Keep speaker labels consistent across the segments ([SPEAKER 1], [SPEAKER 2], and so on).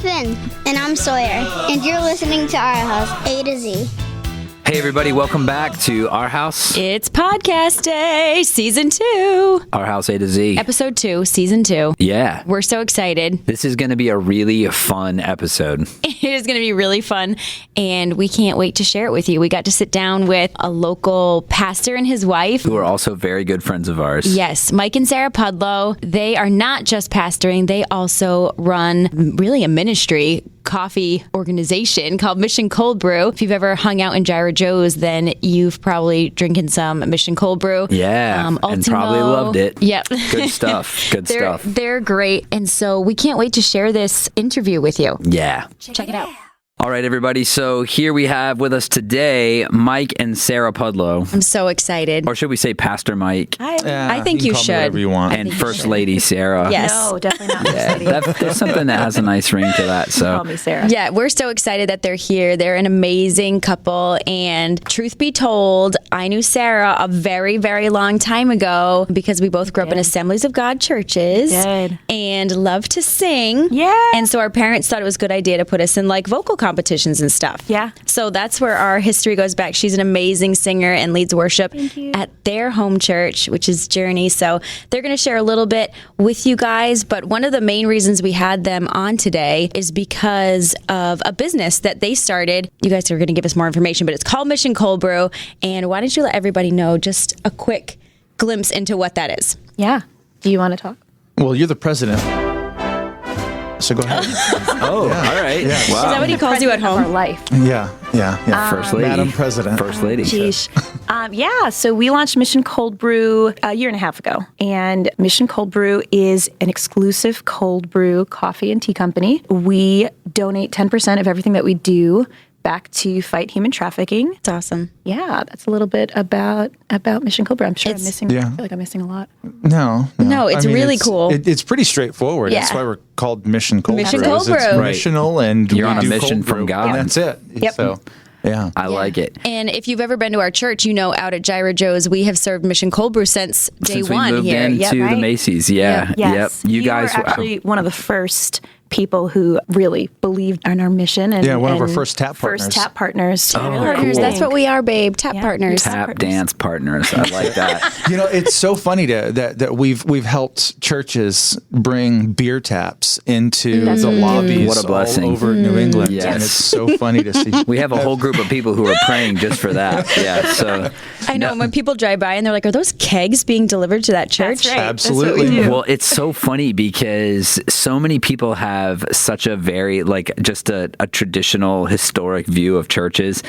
[SPEAKER 1] Finn. And I'm Sawyer. And you're listening to Our House, A to Z.
[SPEAKER 2] Hey everybody, welcome back to Our House.
[SPEAKER 3] It's Podcast Day, Season 2.
[SPEAKER 2] Our House A to Z.
[SPEAKER 3] Episode 2, Season 2.
[SPEAKER 2] Yeah.
[SPEAKER 3] We're so excited.
[SPEAKER 2] This is going to be a really fun episode.
[SPEAKER 3] It is going to be really fun, and we can't wait to share it with you. We got to sit down with a local pastor and his wife.
[SPEAKER 2] Who are also very good friends of ours.
[SPEAKER 3] Yes, Mike and Sarah Pudlo. They are not just pastoring, they also run really a ministry coffee organization called Mission Cold Brew. If you've ever hung out in Gyra Joe's, then you've probably drinking some Mission Cold Brew.
[SPEAKER 2] Yeah, and probably loved it.
[SPEAKER 3] Yep.
[SPEAKER 2] Good stuff. Good stuff.
[SPEAKER 3] They're great. And so we can't wait to share this interview with you.
[SPEAKER 2] Yeah.
[SPEAKER 3] Check it out.
[SPEAKER 2] All right, everybody. So here we have with us today Mike and Sarah Pudlo.
[SPEAKER 3] I'm so excited.
[SPEAKER 2] Or should we say Pastor Mike?
[SPEAKER 3] I think you
[SPEAKER 4] call me
[SPEAKER 3] should.
[SPEAKER 4] whatever you want.
[SPEAKER 2] And First Lady Sarah.
[SPEAKER 3] Yes.
[SPEAKER 5] No, definitely not First Lady.
[SPEAKER 2] There's something that has a nice ring to that. So
[SPEAKER 5] Call me Sarah.
[SPEAKER 3] Yeah, we're so excited that they're here. They're an amazing couple. And truth be told, I knew Sarah a very, very long time ago because we both grew up in Assemblies of God churches.
[SPEAKER 5] Did.
[SPEAKER 3] And love to sing.
[SPEAKER 5] Yeah.
[SPEAKER 3] And so our parents thought it was a good idea to put us in like vocal competitions and stuff.
[SPEAKER 5] Yeah.
[SPEAKER 3] So that's where our history goes back. She's an amazing singer and leads worship at their home church, which is Journey. So they're going to share a little bit with you guys. But one of the main reasons we had them on today is because of a business that they started. You guys are going to give us more information, but it's called Mission Cold Brew. And why don't you let everybody know just a quick glimpse into what that is?
[SPEAKER 5] Yeah. Do you want to talk?
[SPEAKER 4] Well, you're the president. So go ahead.
[SPEAKER 2] all right.
[SPEAKER 4] Yeah.
[SPEAKER 3] Is
[SPEAKER 2] Wow.
[SPEAKER 3] that what he calls you at
[SPEAKER 5] Our
[SPEAKER 3] home?
[SPEAKER 5] life.
[SPEAKER 4] Yeah.
[SPEAKER 2] First Lady.
[SPEAKER 4] Madam President.
[SPEAKER 2] First Lady.
[SPEAKER 5] Sheesh. Yeah, so we launched Mission Cold Brew a year and a half ago. And Mission Cold Brew is an exclusive cold brew coffee and tea company. We donate 10% of everything that we do back to fight human trafficking.
[SPEAKER 3] It's awesome.
[SPEAKER 5] Yeah, that's a little bit about Mission Cold Brew. I'm sure I'm missing.
[SPEAKER 4] Yeah.
[SPEAKER 5] I feel like I'm missing a lot.
[SPEAKER 4] No,
[SPEAKER 3] it's really cool.
[SPEAKER 4] It's pretty straightforward.
[SPEAKER 3] Yeah.
[SPEAKER 4] That's why we're called Mission Cold
[SPEAKER 3] Mission
[SPEAKER 4] Brew.
[SPEAKER 3] Cold Brew.
[SPEAKER 4] It's
[SPEAKER 2] Right.
[SPEAKER 4] missional, and
[SPEAKER 2] You're
[SPEAKER 4] we
[SPEAKER 2] on a
[SPEAKER 4] do
[SPEAKER 2] mission
[SPEAKER 4] cold
[SPEAKER 2] from
[SPEAKER 4] brew,
[SPEAKER 2] God.
[SPEAKER 4] and that's it.
[SPEAKER 5] Yep.
[SPEAKER 4] So, yeah.
[SPEAKER 2] I like it.
[SPEAKER 3] And if you've ever been to our church, you know out at Gyra Joe's, we have served Mission Cold Brew since day
[SPEAKER 2] Since we
[SPEAKER 3] one
[SPEAKER 2] moved
[SPEAKER 3] here.
[SPEAKER 2] into the
[SPEAKER 5] right.
[SPEAKER 2] Macy's. Yeah.
[SPEAKER 5] Yes.
[SPEAKER 2] Yep. You guys
[SPEAKER 5] were actually one of the first people who really believed in our mission. And,
[SPEAKER 4] Yeah, one of our
[SPEAKER 5] and
[SPEAKER 4] first tap partners.
[SPEAKER 5] First tap partners.
[SPEAKER 3] Partners,
[SPEAKER 2] cool.
[SPEAKER 3] that's what we are, babe. Tap partners.
[SPEAKER 2] tap dance partners. I like that.
[SPEAKER 4] It's so funny that we've helped churches bring beer taps into
[SPEAKER 5] That's
[SPEAKER 4] the
[SPEAKER 5] what we do.
[SPEAKER 4] lobbies
[SPEAKER 2] What a blessing.
[SPEAKER 4] all over New England,
[SPEAKER 2] Yes.
[SPEAKER 4] and it's so funny to see.
[SPEAKER 2] We have a whole group of people who are praying just for that. Yeah. So
[SPEAKER 3] I know when people drive by and they're like, are those kegs being delivered to that church?
[SPEAKER 5] That's right.
[SPEAKER 4] Absolutely.
[SPEAKER 5] That's what we do.
[SPEAKER 2] well, it's so funny because so many people have such a very just a traditional historic view of churches.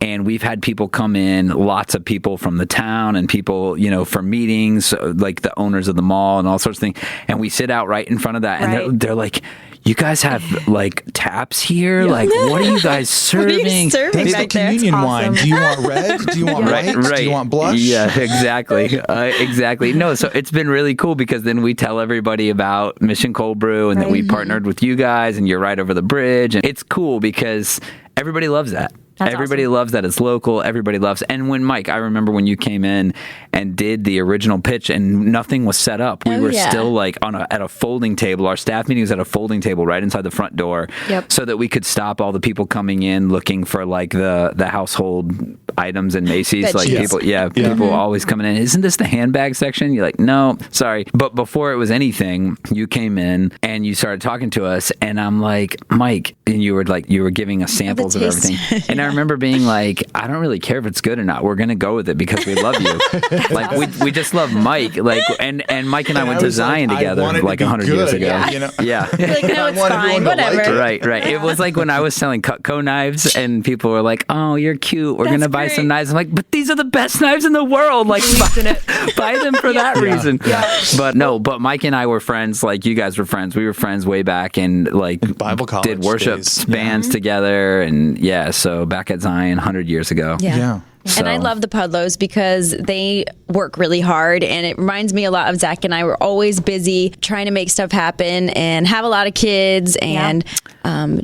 [SPEAKER 2] And we've had people come in, lots of people from the town and people, for meetings, like the owners of the mall and all sorts of things. And we sit out right in front of that and
[SPEAKER 5] Right.
[SPEAKER 2] they're like, you guys have like taps here? Like, what are you guys serving?
[SPEAKER 3] serving
[SPEAKER 4] That's
[SPEAKER 3] back
[SPEAKER 4] the
[SPEAKER 3] there?
[SPEAKER 4] communion
[SPEAKER 5] Awesome.
[SPEAKER 4] wine. Do you want red? Do you want white? Do you want blush?
[SPEAKER 2] Yeah, exactly. Exactly. No, so it's been really cool because then we tell everybody about Mission Cold Brew and that we partnered with you guys and you're right over the bridge. And it's cool because everybody loves that.
[SPEAKER 5] That's
[SPEAKER 2] Everybody
[SPEAKER 5] awesome.
[SPEAKER 2] loves that it's local. Everybody loves. And when Mike, I remember when you came in and did the original pitch and nothing was set up. We were still like at a folding table. Our staff meeting was at a folding table right inside the front door so that we could stop all the people coming in looking for like the household items in Macy's.
[SPEAKER 3] That
[SPEAKER 2] Like
[SPEAKER 3] cheese.
[SPEAKER 2] people always coming in. Isn't this the handbag section? You're like, no, sorry. But before it was anything, you came in and you started talking to us and I'm like, Mike, and you were giving us samples of
[SPEAKER 3] taste.
[SPEAKER 2] everything. And I remember being like, I don't really care if it's good or not. We're going to go with it because we love you. Like we just love Mike. Like, and Mike and I went to Zion together like 100 years ago.
[SPEAKER 4] Yeah.
[SPEAKER 3] Like, no,
[SPEAKER 4] I
[SPEAKER 3] it's
[SPEAKER 4] want
[SPEAKER 3] fine.
[SPEAKER 4] everyone to like
[SPEAKER 3] Whatever.
[SPEAKER 4] it.
[SPEAKER 2] Right. It was like when I was selling Cutco knives and people were like, oh, you're cute. We're going to buy some knives. I'm like, but these are the best knives in the world. Like, buy them for that reason. But Mike and I were friends. Like, you guys were friends. We were friends way back and like
[SPEAKER 4] Bible college
[SPEAKER 2] did worship
[SPEAKER 4] days.
[SPEAKER 2] bands together. And so back at Zion 100 years ago.
[SPEAKER 3] Yeah. And I love the Pudlos because they work really hard, and it reminds me a lot of Zach and I. Were always busy trying to make stuff happen and have a lot of kids and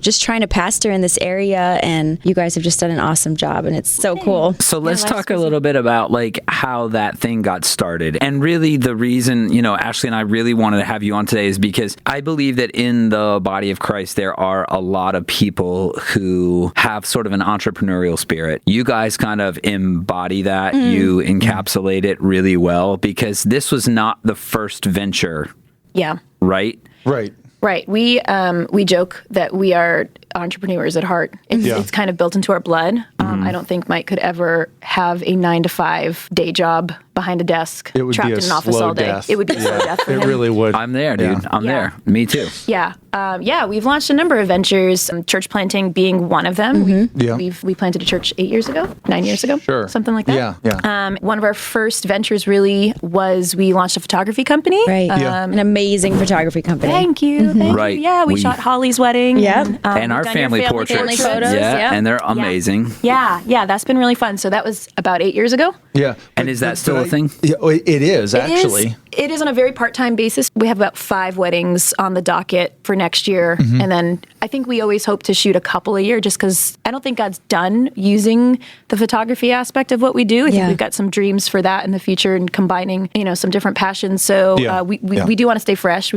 [SPEAKER 3] just trying to pastor in this area. And you guys have just done an awesome job, and it's so cool.
[SPEAKER 2] So let's talk a little bit about like how that thing got started. And really the reason, Ashley and I really wanted to have you on today is because I believe that in the body of Christ, there are a lot of people who have sort of an entrepreneurial spirit. You guys kind of embody that. You encapsulate it really well because this was not the first venture.
[SPEAKER 5] Yeah.
[SPEAKER 2] Right?
[SPEAKER 4] Right.
[SPEAKER 5] Right. We joke that we are entrepreneurs at heart. It's kind of built into our blood. I don't think Mike could ever have a 9-to-5 day job behind a desk,
[SPEAKER 4] It would
[SPEAKER 5] trapped
[SPEAKER 4] be a
[SPEAKER 5] in an office
[SPEAKER 4] slow
[SPEAKER 5] all day.
[SPEAKER 4] death.
[SPEAKER 5] It would be a slow death for
[SPEAKER 4] It
[SPEAKER 5] him.
[SPEAKER 4] really would.
[SPEAKER 2] I'm there, dude.
[SPEAKER 4] Yeah.
[SPEAKER 2] I'm there. Me too.
[SPEAKER 5] Yeah. We've launched a number of ventures, church planting being one of them.
[SPEAKER 4] Yeah.
[SPEAKER 5] We planted a church 9 years ago.
[SPEAKER 4] Sure.
[SPEAKER 5] Something like that.
[SPEAKER 4] Yeah.
[SPEAKER 5] One of our first ventures really was we launched a photography company.
[SPEAKER 3] Right.
[SPEAKER 4] Yeah.
[SPEAKER 3] An amazing photography company.
[SPEAKER 5] Thank you. Thank
[SPEAKER 2] Right.
[SPEAKER 5] you. Yeah, we
[SPEAKER 2] We-
[SPEAKER 5] shot Holly's wedding.
[SPEAKER 3] Yep.
[SPEAKER 2] And our
[SPEAKER 5] we've done your
[SPEAKER 2] family portraits.
[SPEAKER 3] family photos,
[SPEAKER 2] Yeah,
[SPEAKER 3] yeah.
[SPEAKER 2] and they're amazing.
[SPEAKER 5] Yeah, that's been really fun. So that was about 8 years ago.
[SPEAKER 4] Yeah.
[SPEAKER 2] And is that still a thing?
[SPEAKER 4] Yeah, it is actually.
[SPEAKER 5] It is on a very part-time basis. We have about 5 weddings on the docket for next year.
[SPEAKER 4] Mm-hmm.
[SPEAKER 5] And then I think we always hope to shoot a couple a year just because I don't think God's done using the photography aspect of what we do. I think
[SPEAKER 3] Yeah.
[SPEAKER 5] we've got some dreams for that in the future and combining, some different passions. So
[SPEAKER 4] Yeah.
[SPEAKER 5] we
[SPEAKER 4] Yeah.
[SPEAKER 5] do want to stay fresh.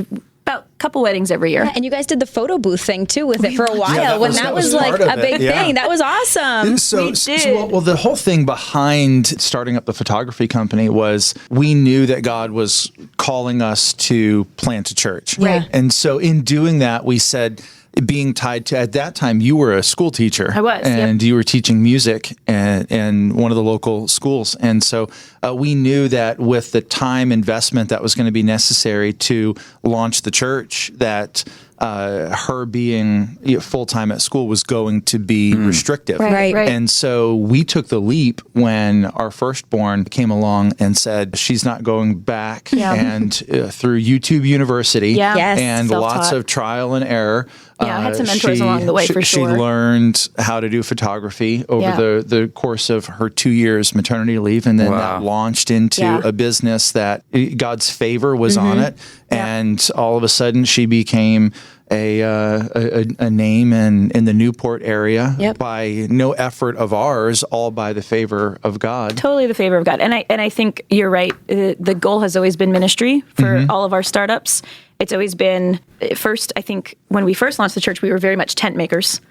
[SPEAKER 5] About a couple weddings every year.
[SPEAKER 3] And you guys did the photo booth thing too with it for a while
[SPEAKER 4] that
[SPEAKER 3] when
[SPEAKER 4] was-
[SPEAKER 3] that
[SPEAKER 4] that
[SPEAKER 3] was
[SPEAKER 4] was
[SPEAKER 3] like
[SPEAKER 4] part of
[SPEAKER 3] a
[SPEAKER 4] it.
[SPEAKER 3] big
[SPEAKER 4] Yeah.
[SPEAKER 3] thing. That was awesome.
[SPEAKER 4] So,
[SPEAKER 5] We
[SPEAKER 4] so
[SPEAKER 5] did.
[SPEAKER 4] well, the whole thing behind starting up the photography company was we knew that God was calling us to plant a church.
[SPEAKER 3] Right.
[SPEAKER 4] And so in doing that, we said, being tied to, at that time, you were a school teacher.
[SPEAKER 5] I was, yep.
[SPEAKER 4] And you were teaching music in one of the local schools. And so we knew that with the time investment that was going to be necessary to launch the church, that her being full-time at school was going to be restrictive.
[SPEAKER 3] Right.
[SPEAKER 4] And so we took the leap when our firstborn came along and said she's not going back.
[SPEAKER 5] Yeah.
[SPEAKER 4] And through YouTube University
[SPEAKER 5] Yeah.
[SPEAKER 3] Yes.
[SPEAKER 4] and lots
[SPEAKER 5] Self-taught.
[SPEAKER 4] of trial and error.
[SPEAKER 5] Yeah, I had some mentors along the way, for
[SPEAKER 4] She
[SPEAKER 5] sure.
[SPEAKER 4] learned how to do photography over
[SPEAKER 5] Yeah.
[SPEAKER 4] the course of her 2 years maternity leave, and then that launched into
[SPEAKER 5] Yeah.
[SPEAKER 4] a business that God's favor was on it, and all of a sudden she became a name in the Newport area
[SPEAKER 3] Yep.
[SPEAKER 4] by no effort of ours, all by the favor of God.
[SPEAKER 5] Totally the favor of God. And I think you're right. The goal has always been ministry for all of our startups. It's always been, first, I think when we first launched the church, we were very much tent makers.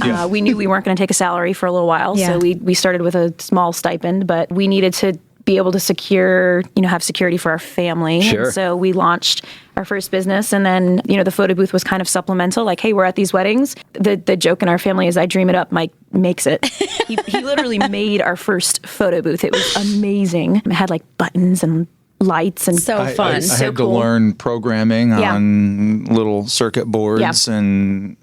[SPEAKER 4] Yeah.
[SPEAKER 5] We knew we weren't going to take a salary for a little while.
[SPEAKER 3] Yeah.
[SPEAKER 5] So we started with a small stipend, but we needed to be able to have security for our family.
[SPEAKER 2] Sure.
[SPEAKER 5] And so we launched our first business, and then, the photo booth was kind of supplemental. Like, hey, we're at these weddings. The joke in our family is I dream it up, Mike makes it. He literally made our first photo booth. It was amazing. It had like buttons and lights and
[SPEAKER 3] So fun.
[SPEAKER 4] I
[SPEAKER 5] So
[SPEAKER 4] had to
[SPEAKER 5] cool.
[SPEAKER 4] learn programming
[SPEAKER 5] Yeah.
[SPEAKER 4] on little circuit boards and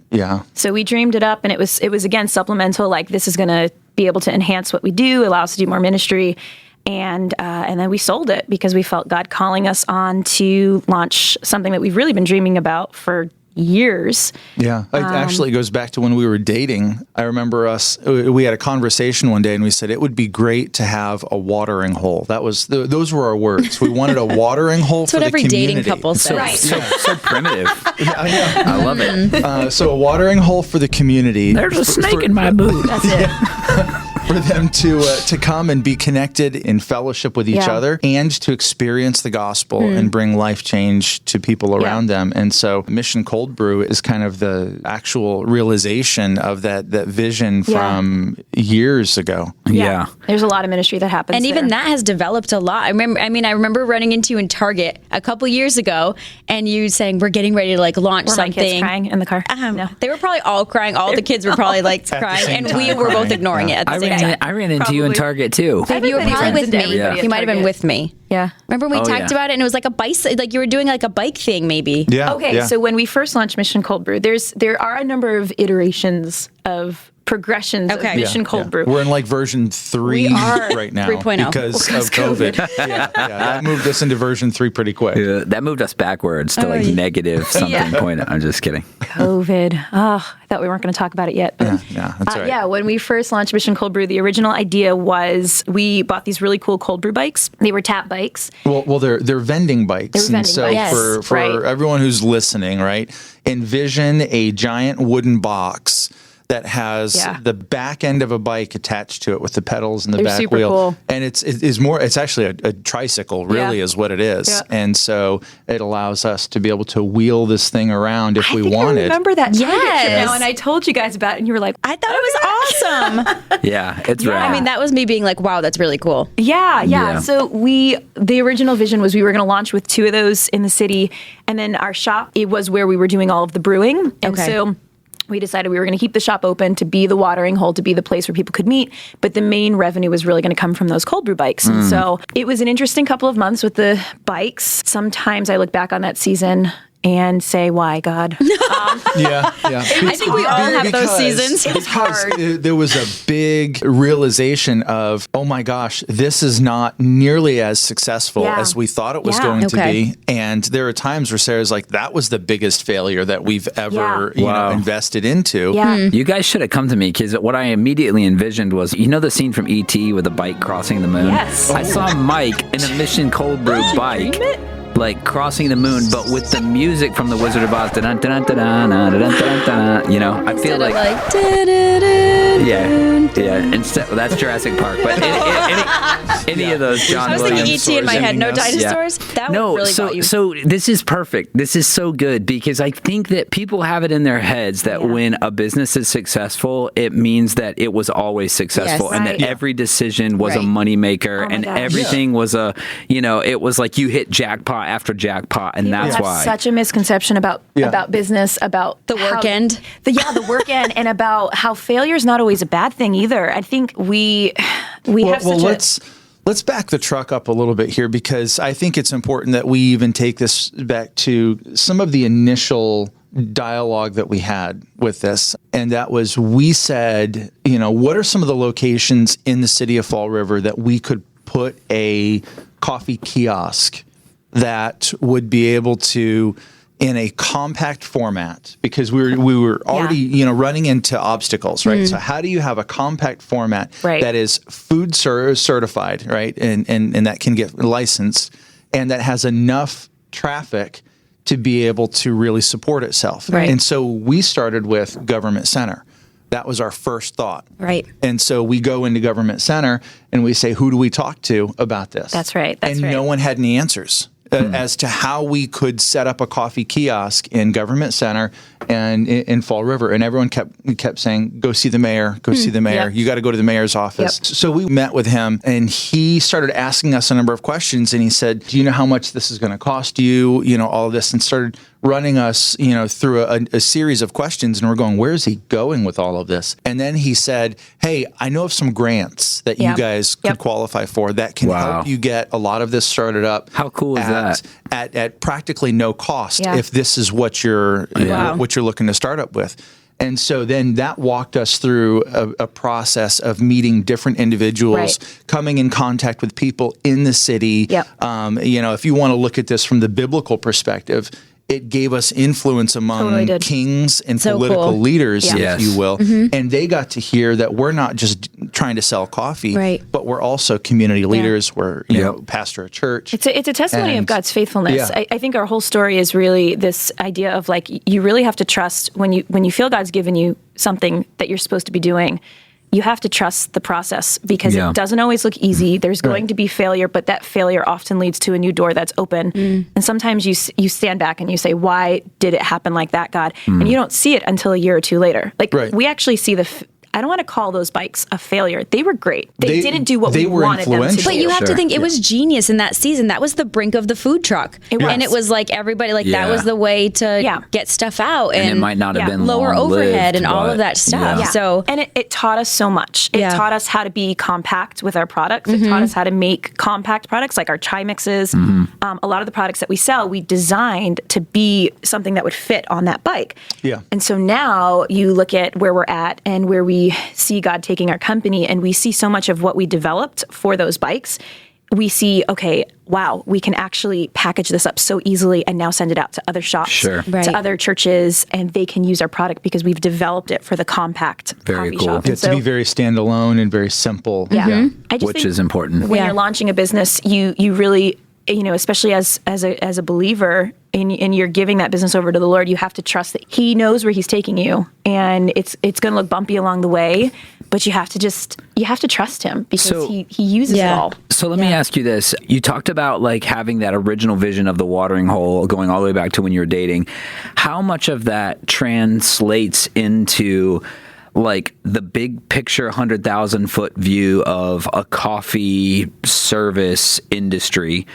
[SPEAKER 5] So we dreamed it up, and it was again supplemental. Like, this is going to be able to enhance what we do, allow us to do more ministry, and then we sold it because we felt God calling us on to launch something that we've really been dreaming about for years.
[SPEAKER 4] Yeah, it actually goes back to when we were dating. I remember we had a conversation one day and we said it would be great to have a watering hole. Those were our words. We wanted a watering hole for
[SPEAKER 3] That's what
[SPEAKER 4] the
[SPEAKER 3] every
[SPEAKER 4] community.
[SPEAKER 3] dating couple says.
[SPEAKER 2] So primitive. I love it.
[SPEAKER 4] So a watering hole for the community.
[SPEAKER 2] There's a snake in my boot.
[SPEAKER 5] That's it.
[SPEAKER 4] For them to come and be connected in fellowship with each
[SPEAKER 5] Yeah.
[SPEAKER 4] other and to experience the gospel and bring life change to people around them. And so Mission Cold Brew is kind of the actual realization of that vision from years ago.
[SPEAKER 2] Yeah.
[SPEAKER 5] There's a lot of ministry that happens.
[SPEAKER 3] And even
[SPEAKER 5] there.
[SPEAKER 3] that has developed a lot. I remember running into you in Target a couple years ago, and you saying we're getting ready to launch
[SPEAKER 5] Were my kids
[SPEAKER 3] something.
[SPEAKER 5] crying in the car? No.
[SPEAKER 3] They were probably all crying. All the kids were probably crying,
[SPEAKER 4] same
[SPEAKER 3] and we
[SPEAKER 4] time
[SPEAKER 3] were both
[SPEAKER 4] crying.
[SPEAKER 3] ignoring it at the
[SPEAKER 2] I
[SPEAKER 3] same
[SPEAKER 2] ran,
[SPEAKER 3] time.
[SPEAKER 2] I ran into you in
[SPEAKER 5] Probably.
[SPEAKER 2] Target too.
[SPEAKER 3] Babe, you were
[SPEAKER 5] Everybody
[SPEAKER 3] probably
[SPEAKER 5] runs
[SPEAKER 3] with
[SPEAKER 5] into
[SPEAKER 3] me.
[SPEAKER 5] everybody at
[SPEAKER 3] You might have been
[SPEAKER 5] Target.
[SPEAKER 3] with me.
[SPEAKER 5] Yeah.
[SPEAKER 3] Remember when we
[SPEAKER 2] Oh,
[SPEAKER 3] talked
[SPEAKER 2] yeah.
[SPEAKER 3] about it, and it was like a bicycle, like you were doing like a bike thing, maybe.
[SPEAKER 4] Yeah.
[SPEAKER 5] Okay,
[SPEAKER 4] yeah.
[SPEAKER 5] so when we first launched Mission Cold Brew, there are a number of iterations of progressions of
[SPEAKER 3] Okay.
[SPEAKER 5] Mission Cold Brew.
[SPEAKER 4] We're in like version 3
[SPEAKER 5] We are.
[SPEAKER 4] right now
[SPEAKER 3] 3.0.
[SPEAKER 4] because of COVID. That moved us into version 3 pretty quick.
[SPEAKER 2] That moved us backwards to like negative something point. I'm just kidding.
[SPEAKER 5] COVID. Oh, I thought we weren't going to talk about it yet. But,
[SPEAKER 4] Yeah, that's right.
[SPEAKER 5] Yeah, when we first launched Mission Cold Brew, the original idea was we bought these really cool cold brew bikes. They were tap bikes.
[SPEAKER 4] Well, they're vending bikes,
[SPEAKER 5] They're
[SPEAKER 4] and
[SPEAKER 5] vending
[SPEAKER 4] so
[SPEAKER 5] bikes.
[SPEAKER 4] for
[SPEAKER 5] Yes, right.
[SPEAKER 4] everyone who's listening, right, envision a giant wooden box that has the back end of a bike attached to it with the pedals and the
[SPEAKER 5] They're
[SPEAKER 4] back
[SPEAKER 5] super
[SPEAKER 4] wheel,
[SPEAKER 5] cool.
[SPEAKER 4] and it's actually a tricycle, really, is what it is,
[SPEAKER 5] Yeah.
[SPEAKER 4] and so it allows us to be able to wheel this thing around if we
[SPEAKER 5] I
[SPEAKER 4] wanted.
[SPEAKER 5] remember that Target trip
[SPEAKER 3] Yes.
[SPEAKER 5] now, and I told you guys about it, and you were like,
[SPEAKER 3] I thought it was awesome.
[SPEAKER 2] Yeah, it's rad.
[SPEAKER 3] I mean, that was me being like, wow, that's really cool.
[SPEAKER 5] Yeah. So the original vision was we were going to launch with 2 of those in the city, and then our shop, it was where we were doing all of the brewing. And
[SPEAKER 3] Okay.
[SPEAKER 5] so we decided we were going to keep the shop open to be the watering hole, to be the place where people could meet. But the main revenue was really going to come from those cold brew bikes. And so it was an interesting couple of months with the bikes. Sometimes I look back on that season and say, why, God?
[SPEAKER 4] Yeah.
[SPEAKER 3] I think we all have those seasons.
[SPEAKER 4] Because there was a big realization of, oh my gosh, this is not nearly as successful
[SPEAKER 5] Yeah.
[SPEAKER 4] as we thought it was
[SPEAKER 5] Yeah.
[SPEAKER 4] going to
[SPEAKER 3] Okay.
[SPEAKER 4] be. And there are times where Sarah's like, that was the biggest failure that we've ever
[SPEAKER 2] Wow.
[SPEAKER 4] invested into.
[SPEAKER 5] Yeah.
[SPEAKER 2] You guys should have come to me because what I immediately envisioned was, the scene from E.T. with the bike crossing the moon?
[SPEAKER 5] Yes.
[SPEAKER 2] I saw Mike in a Mission Cold Brew bike.
[SPEAKER 5] dream it?
[SPEAKER 2] Like crossing the moon, but with the music from the Wizard of Oz. I feel like, Instead, that's Jurassic Park. But any of those John
[SPEAKER 3] I was
[SPEAKER 2] Williams
[SPEAKER 3] thinking E.T. in my head, no
[SPEAKER 4] Yeah.
[SPEAKER 3] dinosaurs. That would really got you.
[SPEAKER 2] So this is perfect. This is so good because I think that people have it in their heads that when a business is successful, it means that it was always successful,
[SPEAKER 3] Yes.
[SPEAKER 2] and
[SPEAKER 5] Right.
[SPEAKER 2] that every decision was a
[SPEAKER 3] Right.
[SPEAKER 2] moneymaker,
[SPEAKER 5] my
[SPEAKER 2] and
[SPEAKER 5] gosh.
[SPEAKER 2] everything was it was like you hit jackpot after jackpot, and
[SPEAKER 5] People
[SPEAKER 2] that's
[SPEAKER 5] have
[SPEAKER 2] why.
[SPEAKER 5] such a misconception about business, about
[SPEAKER 3] The work end.
[SPEAKER 5] The work end, and about how failure is not always a bad thing either. I think we have such
[SPEAKER 4] Let's back the truck up a little bit here, because I think it's important that we even take this back to some of the initial dialogue that we had with this. And that was, we said, what are some of the locations in the city of Fall River that we could put a coffee kiosk that would be able to, in a compact format, because we were already running into obstacles, right? So how do you have a compact format
[SPEAKER 5] Right.
[SPEAKER 4] that is food certified, right, and that can get licensed, and that has enough traffic to be able to really support itself?
[SPEAKER 3] Right.
[SPEAKER 4] And so we started with Government Center. That was our first thought.
[SPEAKER 3] Right.
[SPEAKER 4] And so we go into Government Center and we say, who do we talk to about this?
[SPEAKER 5] That's right. That's
[SPEAKER 4] and
[SPEAKER 5] right.
[SPEAKER 4] no one had any answers as to how we could set up a coffee kiosk in Government Center and in Fall River. And everyone kept saying, go see the mayor, go see the mayor.
[SPEAKER 5] Yep.
[SPEAKER 4] You got to go to the mayor's office.
[SPEAKER 5] Yep.
[SPEAKER 4] So we met with him, and he started asking us a number of questions. And he said, do you know how much this is going to cost you? All of this, and started running us, through a series of questions. And we're going, where is he going with all of this? And then he said, hey, I know of some grants that you
[SPEAKER 5] Yeah.
[SPEAKER 4] guys could
[SPEAKER 5] Yep.
[SPEAKER 4] qualify for that can
[SPEAKER 2] Wow.
[SPEAKER 4] help you get a lot of this started up.
[SPEAKER 2] How cool is that?
[SPEAKER 4] At practically no cost,
[SPEAKER 5] Yeah.
[SPEAKER 4] if this is what you're what you're looking to start up with. And so then that walked us through a process of meeting different individuals,
[SPEAKER 5] Right.
[SPEAKER 4] coming in contact with people in the city.
[SPEAKER 5] Yep.
[SPEAKER 4] If you want to look at this from the biblical perspective, it gave us influence among
[SPEAKER 5] Totally did.
[SPEAKER 4] kings and
[SPEAKER 3] So
[SPEAKER 4] political
[SPEAKER 3] cool.
[SPEAKER 4] leaders,
[SPEAKER 5] Yeah.
[SPEAKER 4] if
[SPEAKER 2] Yes.
[SPEAKER 4] you will. And they got to hear that we're not just trying to sell coffee,
[SPEAKER 3] Right.
[SPEAKER 4] but we're also community leaders. We're,
[SPEAKER 2] Yep.
[SPEAKER 4] pastor a church.
[SPEAKER 5] It's a testimony of
[SPEAKER 4] And-
[SPEAKER 5] God's faithfulness.
[SPEAKER 4] Yeah.
[SPEAKER 5] I think our whole story is really this idea of like, you really have to trust when you feel God's given you something that you're supposed to be doing. You have to trust the process, because
[SPEAKER 2] Yeah.
[SPEAKER 5] it doesn't always look easy. There's going to be failure, but that failure often leads to a new door that's open. And sometimes you stand back and you say, why did it happen like that, God? And you don't see it until a year or two later. Like
[SPEAKER 4] Right.
[SPEAKER 5] we actually see I don't want to call those bikes a failure. They were great. They didn't do what
[SPEAKER 4] they
[SPEAKER 5] we
[SPEAKER 4] were
[SPEAKER 5] wanted them to
[SPEAKER 4] influential.
[SPEAKER 5] do.
[SPEAKER 3] But you have to
[SPEAKER 2] Sure.
[SPEAKER 3] think it was genius in that season. That was the brink of the food truck.
[SPEAKER 5] It was.
[SPEAKER 3] And it was like everybody, that
[SPEAKER 2] Yeah.
[SPEAKER 3] was the way to
[SPEAKER 5] Yeah.
[SPEAKER 3] get stuff out.
[SPEAKER 2] and it might not have been
[SPEAKER 3] lower
[SPEAKER 2] long-lived,
[SPEAKER 3] overhead and all
[SPEAKER 2] but-
[SPEAKER 3] of that stuff.
[SPEAKER 2] Yeah.
[SPEAKER 3] So
[SPEAKER 5] and it taught us so much. It
[SPEAKER 3] Yeah.
[SPEAKER 5] taught us how to be compact with our products. It taught us how to make compact products like our chai mixes. A lot of the products that we sell, we designed to be something that would fit on that bike.
[SPEAKER 4] Yeah.
[SPEAKER 5] And so now you look at where we're at and where we we see God taking our company and we see so much of what we developed for those bikes, we see, okay, wow, we can actually package this up so easily and now send it out to other shops,
[SPEAKER 2] Sure.
[SPEAKER 3] Right.
[SPEAKER 5] to other churches, and they can use our product because we've developed it for the compact
[SPEAKER 2] Very
[SPEAKER 5] coffee
[SPEAKER 2] cool.
[SPEAKER 5] shop.
[SPEAKER 4] Yeah,
[SPEAKER 5] And
[SPEAKER 4] to be very standalone and very simple.
[SPEAKER 5] yeah. I just
[SPEAKER 2] Which
[SPEAKER 5] think
[SPEAKER 2] is important.
[SPEAKER 5] when
[SPEAKER 3] Yeah.
[SPEAKER 5] you're launching a business, you really, especially as a believer, and you're giving that business over to the Lord, you have to trust that He knows where He's taking you, and it's going to look bumpy along the way, but you have to trust Him because
[SPEAKER 2] So-
[SPEAKER 5] He uses it
[SPEAKER 3] Yeah.
[SPEAKER 5] all.
[SPEAKER 2] So let me ask you this. You talked about like having that original vision of the watering hole going all the way back to when you were dating. How much of that translates into like the big picture 100,000 foot view of a coffee service industry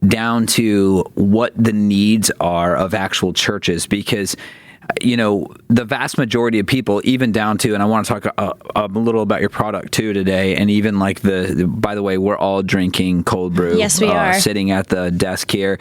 [SPEAKER 2] down to what the needs are of actual churches? Because the vast majority of people, even down to, and I want to talk a little about your product too today, and even like by the way, we're all drinking cold brew.
[SPEAKER 3] Yes, we are.
[SPEAKER 2] Sitting at the desk here,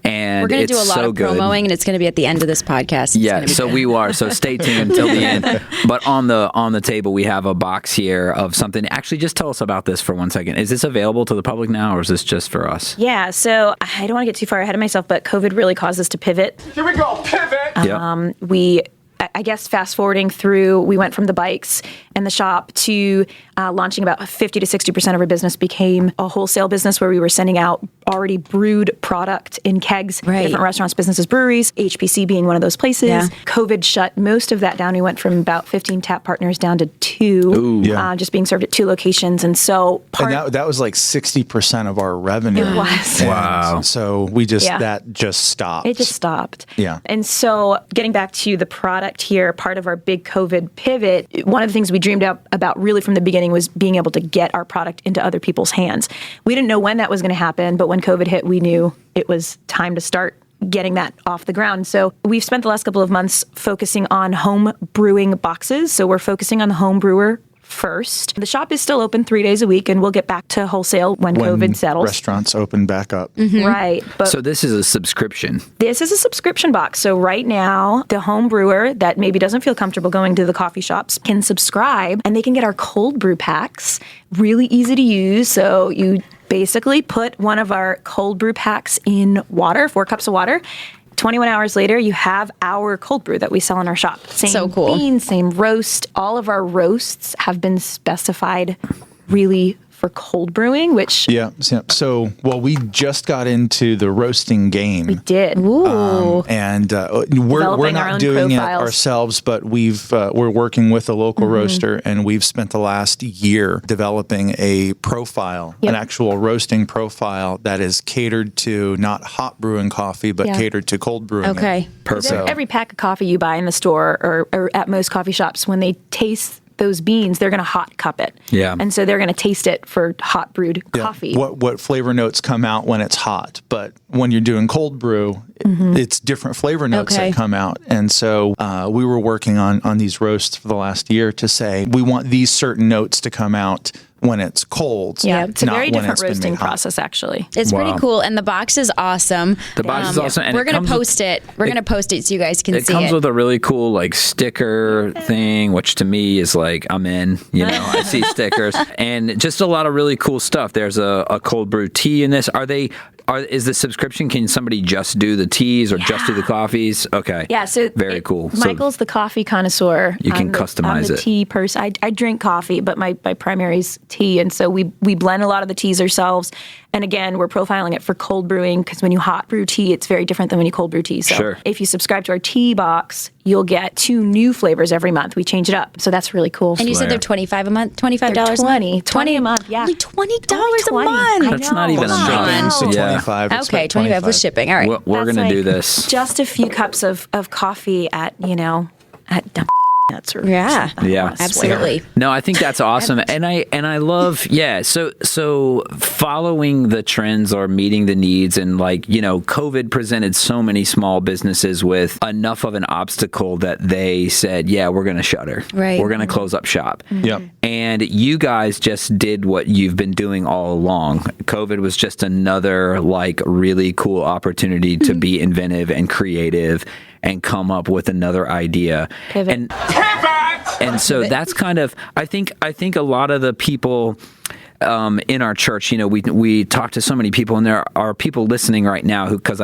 [SPEAKER 2] and
[SPEAKER 3] We're going to
[SPEAKER 2] it's
[SPEAKER 3] do a lot
[SPEAKER 2] so
[SPEAKER 3] of
[SPEAKER 2] good.
[SPEAKER 3] promoing, and it's going to be at the end of this podcast. It's
[SPEAKER 2] Yeah,
[SPEAKER 3] gonna be
[SPEAKER 2] so
[SPEAKER 3] good.
[SPEAKER 2] we are. So stay tuned till the end. But on the table, we have a box here of something. Actually, just tell us about this for 1 second. Is this available to the public now, or is this just for us?
[SPEAKER 5] Yeah, so I don't want to get too far ahead of myself, but COVID really caused us to pivot.
[SPEAKER 6] Here we go, pivot.
[SPEAKER 2] Yeah.
[SPEAKER 5] I guess fast forwarding through, we went from the bikes and the shop to launching about 50 to 60% of our business became a wholesale business where we were sending out already brewed product in kegs,
[SPEAKER 3] Right.
[SPEAKER 5] different restaurants, businesses, breweries, HPC being one of those places.
[SPEAKER 3] Yeah.
[SPEAKER 5] COVID shut most of that down. We went from about 15 tap partners down to 2,
[SPEAKER 4] Yeah.
[SPEAKER 5] just being served at 2 locations. And so
[SPEAKER 4] And that was like 60% of our revenue.
[SPEAKER 5] It was.
[SPEAKER 4] And
[SPEAKER 2] Wow.
[SPEAKER 4] So we just,
[SPEAKER 5] Yeah.
[SPEAKER 4] that just stopped.
[SPEAKER 5] It just stopped.
[SPEAKER 4] Yeah.
[SPEAKER 5] And so getting back to the product here, part of our big COVID pivot, one of the things we dreamed about really from the beginning was being able to get our product into other people's hands. We didn't know when that was going to happen, but when COVID hit, we knew it was time to start getting that off the ground. So we've spent the last couple of months focusing on home brewing boxes. So we're focusing on the home brewer first. The shop is still open 3 days a week, and we'll get back to wholesale when COVID settles.
[SPEAKER 4] Restaurants open back up.
[SPEAKER 5] Right. But
[SPEAKER 2] So this is a subscription.
[SPEAKER 5] this is a subscription box. So right now, the home brewer that maybe doesn't feel comfortable going to the coffee shops can subscribe, and they can get our cold brew packs. Really easy to use. So you basically put one of our cold brew packs in water, 4 cups of water. 21 hours later, you have our cold brew that we sell in our shop. Same
[SPEAKER 3] So cool.
[SPEAKER 5] bean, same roast. All of our roasts have been specified really for cold brewing, which
[SPEAKER 4] Yeah. So, we just got into the roasting game.
[SPEAKER 5] we did.
[SPEAKER 4] And we're
[SPEAKER 5] Developing our
[SPEAKER 4] not
[SPEAKER 5] own
[SPEAKER 4] doing
[SPEAKER 5] profiles.
[SPEAKER 4] it ourselves, but we're working with a local
[SPEAKER 5] Mm-hmm.
[SPEAKER 4] roaster, and we've spent the last year developing a profile,
[SPEAKER 5] Yep.
[SPEAKER 4] an actual roasting profile that is catered to not hot brewing coffee, but
[SPEAKER 5] Yeah.
[SPEAKER 4] catered to cold brewing.
[SPEAKER 3] Okay.
[SPEAKER 2] Perfect.
[SPEAKER 5] Every pack of coffee you buy in the store or at most coffee shops, when they taste those beans, they're going to hot cup it.
[SPEAKER 2] Yeah.
[SPEAKER 5] And so they're going to taste it for hot brewed
[SPEAKER 4] Yeah.
[SPEAKER 5] coffee.
[SPEAKER 4] What flavor notes come out when it's hot, but when you're doing cold brew, it's different flavor notes
[SPEAKER 3] Okay.
[SPEAKER 4] that come out. And so we were working on these roasts for the last year to say we want these certain notes to come out when it's cold.
[SPEAKER 5] Yeah, it's a
[SPEAKER 4] not
[SPEAKER 5] very
[SPEAKER 4] when
[SPEAKER 5] different
[SPEAKER 4] it's been
[SPEAKER 5] roasting
[SPEAKER 4] made hot.
[SPEAKER 5] process, actually.
[SPEAKER 3] It's
[SPEAKER 2] Wow.
[SPEAKER 3] pretty cool, and the box is awesome.
[SPEAKER 2] The box is awesome, and
[SPEAKER 3] we're
[SPEAKER 2] it
[SPEAKER 3] going
[SPEAKER 2] comes
[SPEAKER 3] to
[SPEAKER 2] with-
[SPEAKER 3] post it. We're going to post it so you guys can
[SPEAKER 2] It
[SPEAKER 3] see
[SPEAKER 2] comes
[SPEAKER 3] it.
[SPEAKER 2] with a really cool like sticker thing, which to me is like I'm in. I see stickers and just a lot of really cool stuff. There's a cold brew tea in this. Is the subscription? Can somebody just do the teas or just do the coffees? Okay.
[SPEAKER 5] Yeah, so
[SPEAKER 2] very cool. So
[SPEAKER 5] Michael's the coffee connoisseur.
[SPEAKER 2] You can
[SPEAKER 5] I'm
[SPEAKER 2] customize
[SPEAKER 5] the
[SPEAKER 2] it.
[SPEAKER 5] tea person. I drink coffee, but my primary is tea, and so we blend a lot of the teas ourselves. And again, we're profiling it for cold brewing because when you hot brew tea, it's very different than when you cold brew tea. So
[SPEAKER 2] Sure.
[SPEAKER 5] if you subscribe to our tea box, you'll get 2 new flavors every month. We change it up, so that's really cool.
[SPEAKER 3] and you said they're $25 a month, $25
[SPEAKER 5] They're
[SPEAKER 3] a month,
[SPEAKER 5] 20 a month. Yeah,
[SPEAKER 3] only $20 a
[SPEAKER 5] 20.
[SPEAKER 3] month.
[SPEAKER 5] I
[SPEAKER 2] That's not
[SPEAKER 5] know.
[SPEAKER 2] even a
[SPEAKER 4] Plus
[SPEAKER 2] month.
[SPEAKER 4] shipping, so
[SPEAKER 2] Yeah.
[SPEAKER 4] 25. It's
[SPEAKER 3] Okay,
[SPEAKER 4] about
[SPEAKER 3] 25 with shipping. All right.
[SPEAKER 2] we're
[SPEAKER 5] That's
[SPEAKER 2] gonna do
[SPEAKER 5] like
[SPEAKER 2] this.
[SPEAKER 5] Just a few cups of coffee at Nuts or
[SPEAKER 3] Yeah.
[SPEAKER 5] something.
[SPEAKER 2] Yeah.
[SPEAKER 5] I swear.
[SPEAKER 3] Absolutely.
[SPEAKER 2] No, I think that's awesome, and I love So following the trends or meeting the needs, and COVID presented so many small businesses with enough of an obstacle that they said, yeah, we're going to shutter,
[SPEAKER 3] Right.
[SPEAKER 2] we're going to close up shop.
[SPEAKER 4] Yep.
[SPEAKER 2] And you guys just did what you've been doing all along. COVID was just another really cool opportunity to be inventive and creative and come up with another idea.
[SPEAKER 5] Pivot.
[SPEAKER 2] And
[SPEAKER 6] Pivot.
[SPEAKER 2] And so that's kind of, I think a lot of the people in our church, we talk to so many people, and there are people listening right now because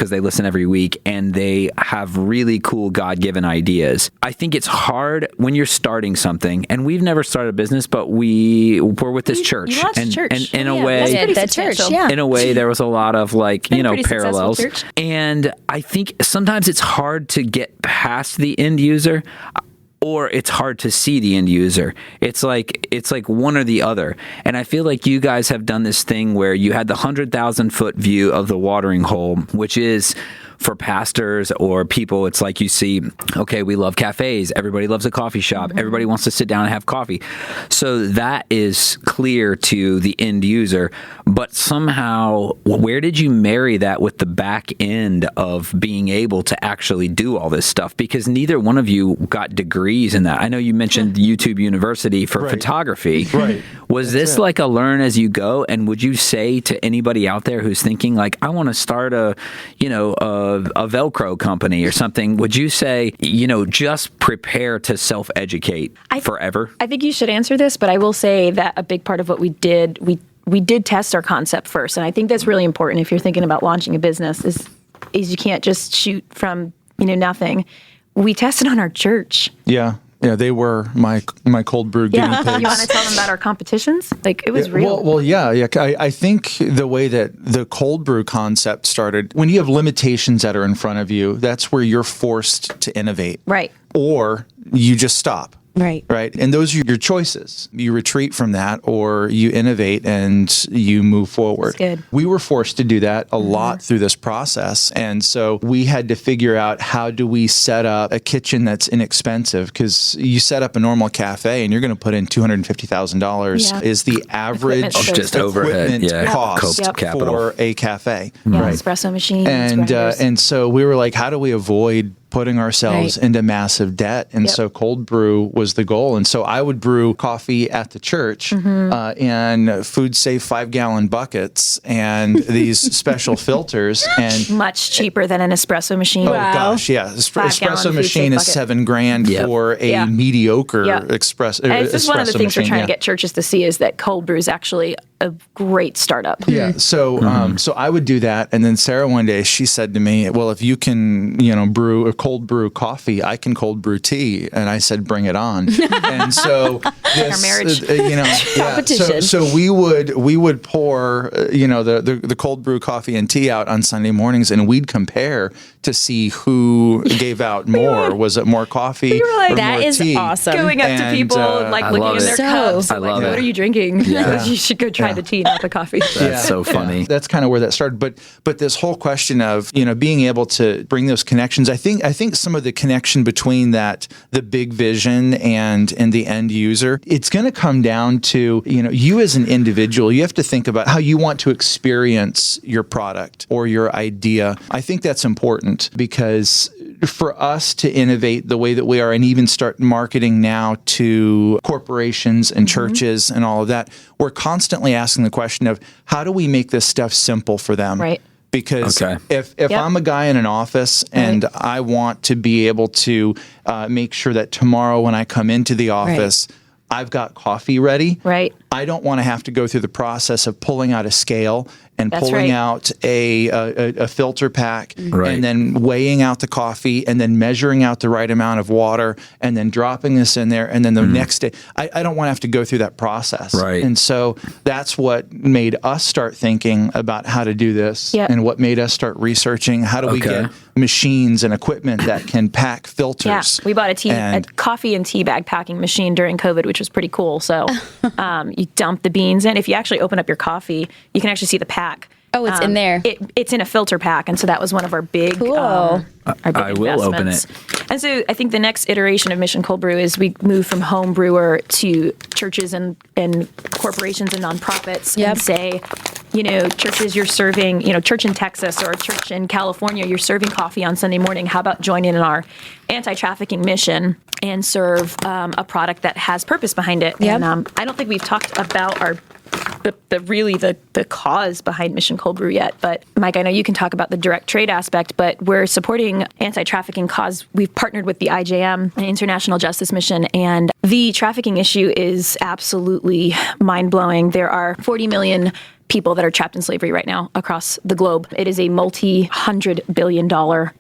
[SPEAKER 2] they listen every week, and they have really cool God-given ideas. I think it's hard when you're starting something, and we've never started a business, but we're with this church.
[SPEAKER 5] You launched a church.
[SPEAKER 2] And in a way,
[SPEAKER 3] that church, yeah.
[SPEAKER 2] In a way, there was a lot of parallels.
[SPEAKER 5] church.
[SPEAKER 2] And I think sometimes it's hard to get past the end user, or it's hard to see the end user. It's like one or the other. And I feel like you guys have done this thing where you had the 100,000-foot view of the watering hole, which is for pastors or people, it's like you see, okay, we love cafes. Everybody loves a coffee shop. Mm-hmm. Everybody wants to sit down and have coffee. So that is clear to the end user. But somehow, where did you marry that with the back end of being able to actually do all this stuff? Because neither one of you got degrees in that. I know you mentioned YouTube University for photography.
[SPEAKER 4] Right.
[SPEAKER 2] Was this like a learn as you go? And would you say to anybody out there who's thinking like, I want to start a Velcro company or something, would you say, just prepare to self-educate forever?
[SPEAKER 5] I think you should answer this, but I will say that a big part of what we did, we did test our concept first. And I think that's really important if you're thinking about launching a business is you can't just shoot from, nothing. We tested on our church.
[SPEAKER 4] Yeah. Yeah, they were my cold brew guinea pigs.
[SPEAKER 5] You want to tell them about our competitions? Like, it was real.
[SPEAKER 4] Well, yeah. I think the way that the cold brew concept started, when you have limitations that are in front of you, that's where you're forced to innovate.
[SPEAKER 5] Right.
[SPEAKER 4] Or you just stop.
[SPEAKER 3] Right.
[SPEAKER 4] Right. And those are your choices. You retreat from that, or you innovate and you move forward.
[SPEAKER 5] That's good.
[SPEAKER 4] We were forced to do that a lot through this process. And so we had to figure out, how do we set up a kitchen that's inexpensive? Because you set up a normal cafe and you're going to put in $250,000 is the average
[SPEAKER 2] just overhead
[SPEAKER 4] cost for a cafe.
[SPEAKER 5] Yeah,
[SPEAKER 4] right.
[SPEAKER 5] espresso machines.
[SPEAKER 4] And so we were like, how do we avoid putting ourselves into massive debt? And so cold brew was the goal. And so I would brew coffee at the church in food safe 5-gallon buckets and these special filters, and
[SPEAKER 5] much cheaper than an espresso machine.
[SPEAKER 4] Oh gosh, yeah. Espresso machine is $7,000 for a mediocre espresso machine.
[SPEAKER 5] This is one of the things we're trying to get churches to see, is that cold brew is actually a great startup.
[SPEAKER 4] Yeah. So so I would do that, and then Sarah one day, she said to me, well, if you can brew a cold brew coffee, I can cold brew tea. And I said, bring it on. And so this,
[SPEAKER 5] our marriage
[SPEAKER 3] competition.
[SPEAKER 4] So we would pour the cold brew coffee and tea out on Sunday mornings, and we'd compare to see who gave out more. Was it more coffee or
[SPEAKER 3] that
[SPEAKER 4] more
[SPEAKER 3] is
[SPEAKER 4] tea?
[SPEAKER 3] awesome.
[SPEAKER 5] Going up to people and looking in their cups.
[SPEAKER 2] I love
[SPEAKER 5] what
[SPEAKER 2] it.
[SPEAKER 5] are you drinking?
[SPEAKER 2] Yeah.
[SPEAKER 5] You should go try the tea, not the coffee.
[SPEAKER 2] That's so funny.
[SPEAKER 4] That's kind of where that started. But this whole question of being able to bring those connections, I think some of the connection between that, the big vision and the end user, it's going to come down to you as an individual. You have to think about how you want to experience your product or your idea. I think that's important, because for us to innovate the way that we are and even start marketing now to corporations and churches and all of that, we're constantly asking the question of, how do we make this stuff simple for them?
[SPEAKER 5] Right.
[SPEAKER 4] Because if I'm a guy in an office and I want to be able to make sure that tomorrow when I come into the office, I've got coffee ready.
[SPEAKER 5] Right.
[SPEAKER 4] I don't want to have to go through the process of pulling out a scale and pulling out a filter pack and then weighing out the coffee and then measuring out the right amount of water and then dropping this in there. And then the next day, I don't want to have to go through that process.
[SPEAKER 2] Right.
[SPEAKER 4] And so that's what made us start thinking about how to do this and what made us start researching how do we get machines and equipment that can pack filters.
[SPEAKER 5] Yeah, we bought a coffee and tea bag packing machine during COVID, which was pretty cool. So you dump the beans in. If you actually open up your coffee, you can actually see the pack.
[SPEAKER 3] Oh, it's in there.
[SPEAKER 5] It's in a filter pack, and so that was one of our big,
[SPEAKER 3] Cool.
[SPEAKER 2] I will open it.
[SPEAKER 5] And so I think the next iteration of Mission Cold Brew is we move from home brewer to churches and corporations and nonprofits and say, churches you're serving, church in Texas or a church in California, you're serving coffee on Sunday morning. How about joining in our anti-trafficking mission and serve a product that has purpose behind it?
[SPEAKER 3] Yep.
[SPEAKER 5] And I don't think we've talked about our the cause behind Mission Cold Brew yet. But Mike, I know you can talk about the direct trade aspect, but we're supporting anti-trafficking cause. We've partnered with the IJM, an International Justice Mission, and the trafficking issue is absolutely mind-blowing. There are 40 million people that are trapped in slavery right now across the globe. It is a multi-$100 billion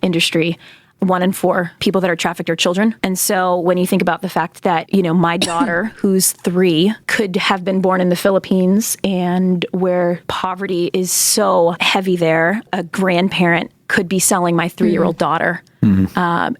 [SPEAKER 5] industry. 1 in 4 people that are trafficked are children. And so when you think about the fact that, my daughter, who's 3, could have been born in the Philippines, and where poverty is so heavy there, a grandparent could be selling my 3-year-old daughter,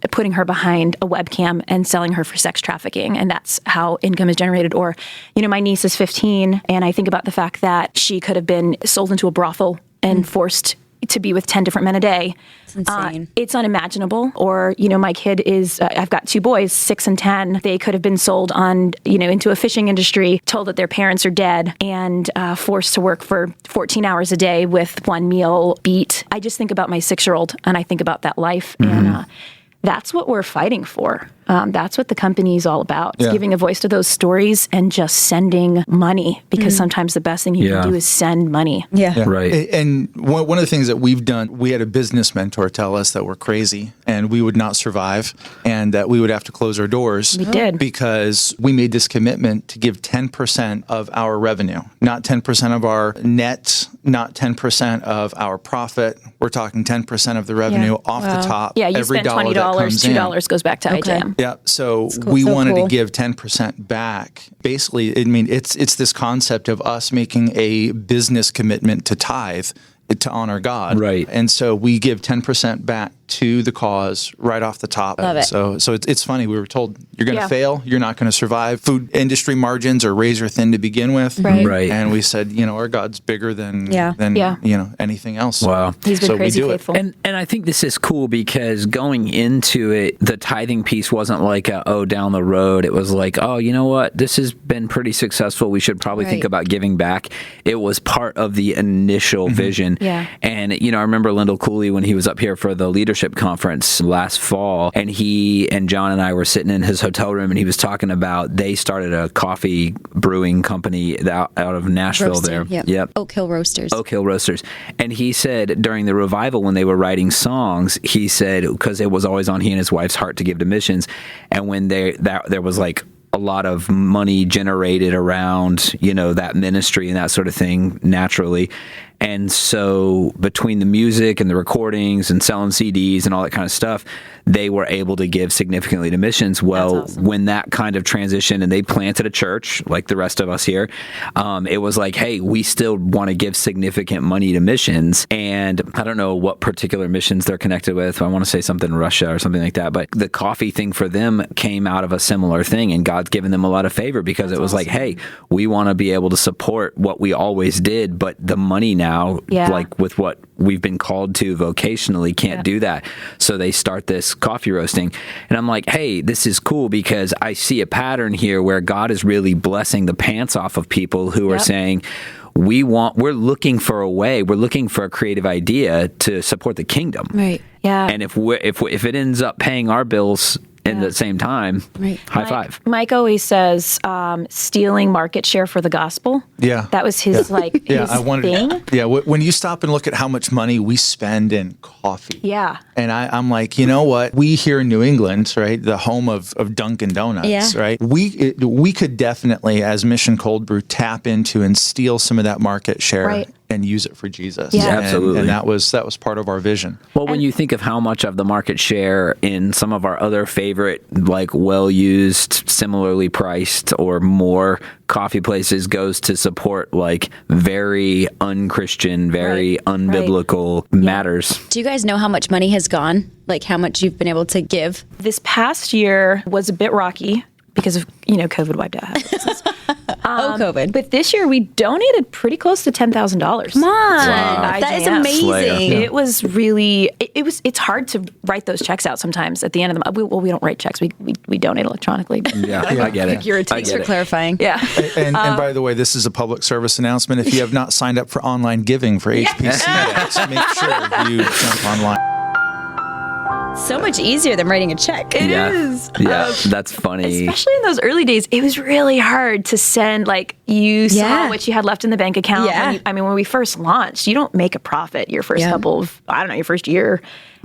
[SPEAKER 5] putting her behind a webcam and selling her for sex trafficking. And that's how income is generated. Or, my niece is 15, and I think about the fact that she could have been sold into a brothel and forced to be with 10 different men a day.
[SPEAKER 3] It's insane.
[SPEAKER 5] It's unimaginable. Or, my kid is, I've got 2 boys, 6 and 10. They could have been sold on, into a fishing industry, told that their parents are dead, and forced to work for 14 hours a day with 1 meal beat. I just think about my 6-year-old, and I think about that life. And that's what we're fighting for. That's what the company is all about. It's giving a voice to those stories and just sending money, because sometimes the best thing you can do is send money.
[SPEAKER 3] Yeah.
[SPEAKER 2] Right.
[SPEAKER 4] And one of the things that we've done, we had a business mentor tell us that we're crazy and we would not survive and that we would have to close our doors.
[SPEAKER 5] We did.
[SPEAKER 4] Because we made this commitment to give 10% of our revenue, not 10% of our net, not 10% of our profit. We're talking 10% of the revenue off the top.
[SPEAKER 5] Yeah, you
[SPEAKER 4] every
[SPEAKER 5] spend
[SPEAKER 4] dollar
[SPEAKER 5] $20,
[SPEAKER 4] that comes
[SPEAKER 5] $2 goes back to
[SPEAKER 3] Okay.
[SPEAKER 5] IJM.
[SPEAKER 4] Yeah, so
[SPEAKER 3] cool.
[SPEAKER 4] we
[SPEAKER 3] So
[SPEAKER 4] wanted
[SPEAKER 3] cool.
[SPEAKER 4] to give 10% back. Basically, it's this concept of us making a business commitment to tithe, to honor God.
[SPEAKER 2] Right.
[SPEAKER 4] And so we give 10% back to the cause right off the top.
[SPEAKER 3] Love it.
[SPEAKER 4] So it's funny. We were told you're going to
[SPEAKER 5] Yeah.
[SPEAKER 4] fail. You're not going to survive. Food industry margins are razor thin to begin with.
[SPEAKER 3] Right.
[SPEAKER 2] Right.
[SPEAKER 4] And we said, our God's bigger than
[SPEAKER 3] Yeah.
[SPEAKER 4] anything else.
[SPEAKER 2] Wow.
[SPEAKER 5] He's been
[SPEAKER 4] So we
[SPEAKER 5] crazy
[SPEAKER 4] do it.
[SPEAKER 5] faithful.
[SPEAKER 2] And I think this is cool because going into it, the tithing piece wasn't like down the road. It was like, you know what? This has been pretty successful. We should probably think
[SPEAKER 3] Right.
[SPEAKER 2] about giving back. It was part of the initial vision.
[SPEAKER 5] Yeah.
[SPEAKER 2] And, I remember Lyndall Cooley when he was up here for the leadership conference last fall, and he and John and I were sitting in his hotel room, and he was talking about they started a coffee brewing company out of Nashville
[SPEAKER 3] Roasting.
[SPEAKER 2] there.
[SPEAKER 3] Yep. Oak Hill Roasters.
[SPEAKER 2] Oak Hill Roasters. And he said during the revival when they were writing songs, he said, because it was always on he and his wife's heart to give to missions, and when there was like a lot of money generated around, that ministry and that sort of thing naturally. And so between the music and the recordings and selling CDs and all that kind of stuff, they were able to give significantly to missions. Well, when that kind of transition and they planted a church like the rest of us here, it was like, hey, we still want to give significant money to missions. And I don't know what particular missions they're connected with. I want to say something Russia or something like that. But the coffee thing for them came out of a similar thing. And God's given them a lot of favor because it was like, hey, we want to be able to support what we always did. But the money now, like with what we've been called to vocationally, can't do that. So they start this coffee roasting. And I'm like, hey, this is cool because I see a pattern here where God is really blessing the pants off of people who are saying, we're looking for a way, we're looking for a creative idea to support the kingdom.
[SPEAKER 3] Right.
[SPEAKER 5] Yeah.
[SPEAKER 2] And if it ends up paying our bills in the same time,
[SPEAKER 3] Right.
[SPEAKER 2] high five.
[SPEAKER 5] Mike always says stealing market share for the gospel.
[SPEAKER 4] Yeah.
[SPEAKER 5] That was his his thing.
[SPEAKER 4] Yeah, when you stop and look at how much money we spend in coffee.
[SPEAKER 5] Yeah.
[SPEAKER 4] And I'm like, you know what? We here in New England, right, the home of Dunkin' Donuts, right? We could definitely, as Mission Cold Brew, tap into and steal some of that market share and use it for Jesus.
[SPEAKER 5] Yeah.
[SPEAKER 2] Absolutely.
[SPEAKER 4] And that was part of our vision.
[SPEAKER 2] Well, when you think of how much of the market share in some of our other favorite, like well-used, similarly priced or more coffee places goes to support like very unchristian, very unbiblical matters.
[SPEAKER 3] Do you guys know how much money has gone? Like how much you've been able to give?
[SPEAKER 5] This past year was a bit rocky because of, COVID wiped out half the business.
[SPEAKER 3] COVID.
[SPEAKER 5] But this year we donated pretty close to $10,000.
[SPEAKER 3] Come on.
[SPEAKER 2] Wow.
[SPEAKER 3] That is
[SPEAKER 5] IJM.
[SPEAKER 3] amazing.
[SPEAKER 5] It was really, it's hard to write those checks out sometimes at the end of the month. We don't write checks. We donate electronically.
[SPEAKER 2] Yeah, I get it.
[SPEAKER 3] Thanks for clarifying.
[SPEAKER 5] Yeah.
[SPEAKER 4] And by the way, this is a public service announcement. If you have not signed up for online giving for HPC, make sure you jump online.
[SPEAKER 3] So much easier than writing a check.
[SPEAKER 5] It is.
[SPEAKER 2] Yeah, that's funny.
[SPEAKER 5] Especially in those early days, it was really hard to send, like, you saw what you had left in the bank account.
[SPEAKER 3] Yeah.
[SPEAKER 5] When we first launched, you don't make a profit your first couple of, your first year.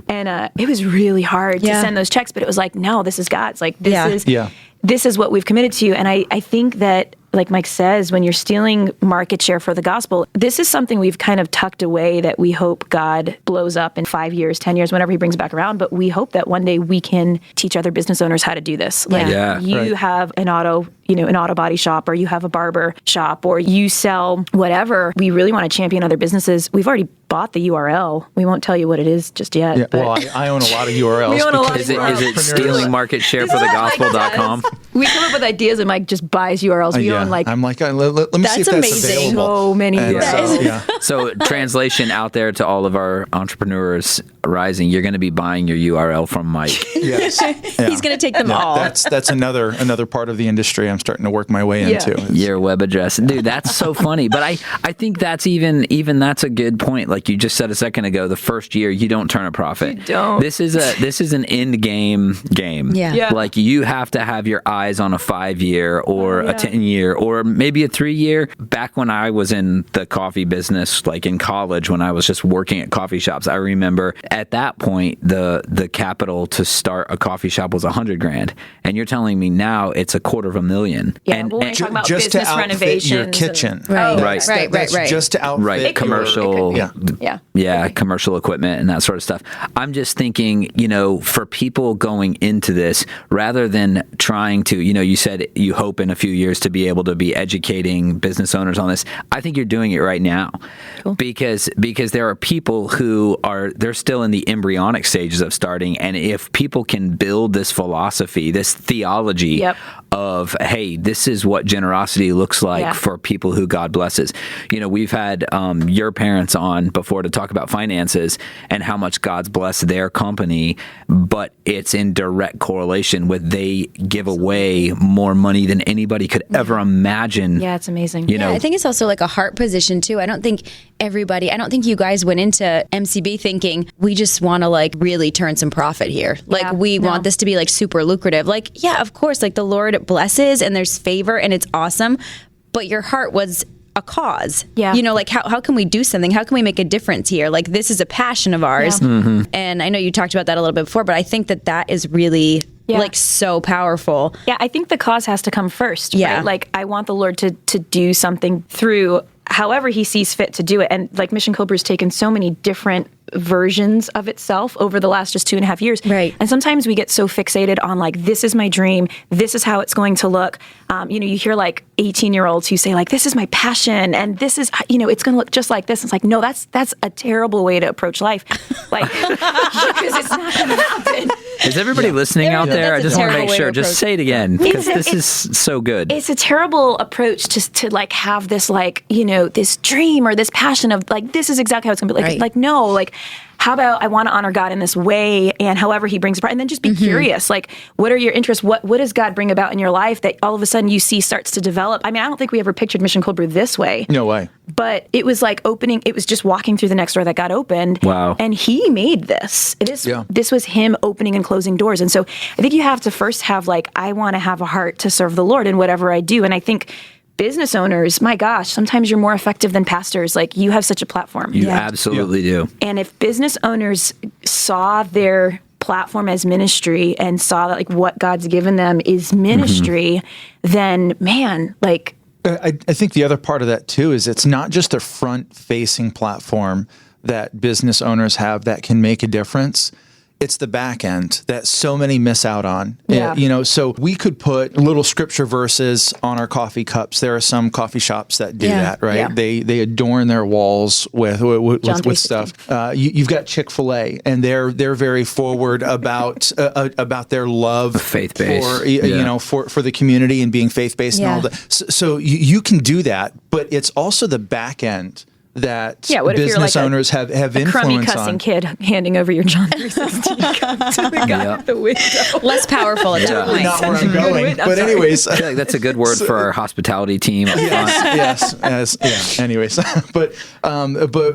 [SPEAKER 5] And it was really hard to send those checks, but it was like, no, this is God's. Like, this is what we've committed to. And I think that, like Mike says, when you're stealing market share for the gospel, this is something we've kind of tucked away that we hope God blows up in 5 years, 10 years, whenever he brings back around. But we hope that one day we can teach other business owners how to do this. Like you have an auto body shop, or you have a barber shop, or you sell whatever. We really want to champion other businesses. We've already bought the URL. We won't tell you what it is just yet.
[SPEAKER 4] Yeah, well, I own a lot of URLs.
[SPEAKER 5] We own a lot of
[SPEAKER 2] Is it stealing market share for the gospel.com?
[SPEAKER 5] We come up with ideas and Mike just buys URLs. We own
[SPEAKER 4] I'm like, let me see if that's
[SPEAKER 3] amazing.
[SPEAKER 4] available.
[SPEAKER 5] so many URLs.
[SPEAKER 2] So translation out there to all of our entrepreneurs rising, you're going to be buying your URL from Mike.
[SPEAKER 4] Yes.
[SPEAKER 3] He's going to take them all.
[SPEAKER 4] That's another part of the industry I'm starting to work my way into.
[SPEAKER 2] Your web address. Dude, that's so funny. But I think that's even that's a good point. Like you just said a second ago, the first year you don't turn a profit.
[SPEAKER 5] You don't.
[SPEAKER 2] This is an end game.
[SPEAKER 3] Yeah.
[SPEAKER 2] Like you have to have your eyes on a 5-year or a 10-year or maybe a 3-year. Back when I was in the coffee business, like in college, when I was just working at coffee shops, I remember at that point the capital to start a coffee shop was $100,000, and you're telling me now it's $250,000.
[SPEAKER 5] Yeah,
[SPEAKER 2] and,
[SPEAKER 5] well, when you're talking about
[SPEAKER 4] just to
[SPEAKER 5] business
[SPEAKER 4] outfit
[SPEAKER 5] renovations,
[SPEAKER 4] your kitchen.
[SPEAKER 3] Right.
[SPEAKER 4] That's just to outfit
[SPEAKER 2] Right, commercial, commercial equipment and that sort of stuff. I'm just thinking, for people going into this, rather than trying to, you said you hope in a few years to be able to be educating business owners on this. I think you're doing it right now, because there are people who they're still in the embryonic stages of starting, and if people can build this philosophy, this theology of, hey, this is what generosity looks like for people who God blesses. We've had your parents on before to talk about finances and how much God's blessed their company, but it's in direct correlation with they give away more money than anybody could ever imagine.
[SPEAKER 5] Yeah, it's amazing.
[SPEAKER 3] I think it's also like a heart position too. I don't think you guys went into MCB thinking we just want to like really turn some profit here. Like we want this to be like super lucrative. Like, yeah, of course, like the Lord blesses and there's favor and it's awesome, but your heart was a cause.
[SPEAKER 5] Yeah.
[SPEAKER 3] Like how can we do something? How can we make a difference here? Like this is a passion of ours. And I know you talked about that a little bit before, but I think that is really like so powerful.
[SPEAKER 5] Yeah, I think the cause has to come first.
[SPEAKER 3] Yeah.
[SPEAKER 5] Right? Like I want the Lord to do something through however he sees fit to do it. And like Mission Cold Brew's taken so many different versions of itself over the last just 2.5 years.
[SPEAKER 3] Right.
[SPEAKER 5] And sometimes we get so fixated on like, this is my dream. This is how it's going to look. You hear like 18-year-olds who say like, this is my passion. And this is, it's going to look just like this. It's like, no, that's a terrible way to approach life. Like, because it's not going to happen.
[SPEAKER 2] Is everybody listening out there? I
[SPEAKER 3] that's a
[SPEAKER 2] just want to
[SPEAKER 3] terrible
[SPEAKER 2] make
[SPEAKER 3] way
[SPEAKER 2] sure.
[SPEAKER 3] to
[SPEAKER 2] Just
[SPEAKER 3] approach
[SPEAKER 2] say it again, because this is so good.
[SPEAKER 5] It's a terrible approach to like have this like, this dream or this passion of like, this is exactly how it's going to be. Like,
[SPEAKER 3] Right.
[SPEAKER 5] like, no, like, how about I want to honor God in this way, and however he brings about, and then just be curious. Like, what are your interests? What does God bring about in your life that all of a sudden you see starts to develop? I mean, I don't think we ever pictured Mission Cold Brew this way.
[SPEAKER 4] No way.
[SPEAKER 5] But it was like it was just walking through the next door that got opened.
[SPEAKER 2] Wow.
[SPEAKER 5] And he made this. This was him opening and closing doors. And so I think you have to first have like, I want to have a heart to serve the Lord in whatever I do. And I think business owners, my gosh, sometimes you're more effective than pastors. Like you have such a platform.
[SPEAKER 2] You absolutely do.
[SPEAKER 5] And if business owners saw their platform as ministry and saw that like what God's given them is ministry, then man, like.
[SPEAKER 4] I think the other part of that too is it's not just a front-facing platform that business owners have that can make a difference. It's the back end that so many miss out on.
[SPEAKER 5] Yeah.
[SPEAKER 4] So we could put little scripture verses on our coffee cups. There are some coffee shops that do that, right?
[SPEAKER 5] Yeah.
[SPEAKER 4] They adorn their walls with stuff. You've got Chick-fil-A, and they're very forward about their love
[SPEAKER 2] faith-based,
[SPEAKER 4] for the community and being faith-based and all that. So you can do that, but it's also the back end that
[SPEAKER 5] what if you're
[SPEAKER 4] business
[SPEAKER 5] like
[SPEAKER 4] owners have
[SPEAKER 5] crummy
[SPEAKER 4] influence
[SPEAKER 5] cussing
[SPEAKER 4] on.
[SPEAKER 5] kid handing over your John 3:16 cup to the guy at the window.
[SPEAKER 3] Less powerful at that point.
[SPEAKER 4] Not where I'm going.
[SPEAKER 5] I'm
[SPEAKER 4] But
[SPEAKER 5] sorry.
[SPEAKER 4] anyways,
[SPEAKER 2] I feel like that's a good word for our hospitality team.
[SPEAKER 4] yes. Anyways, but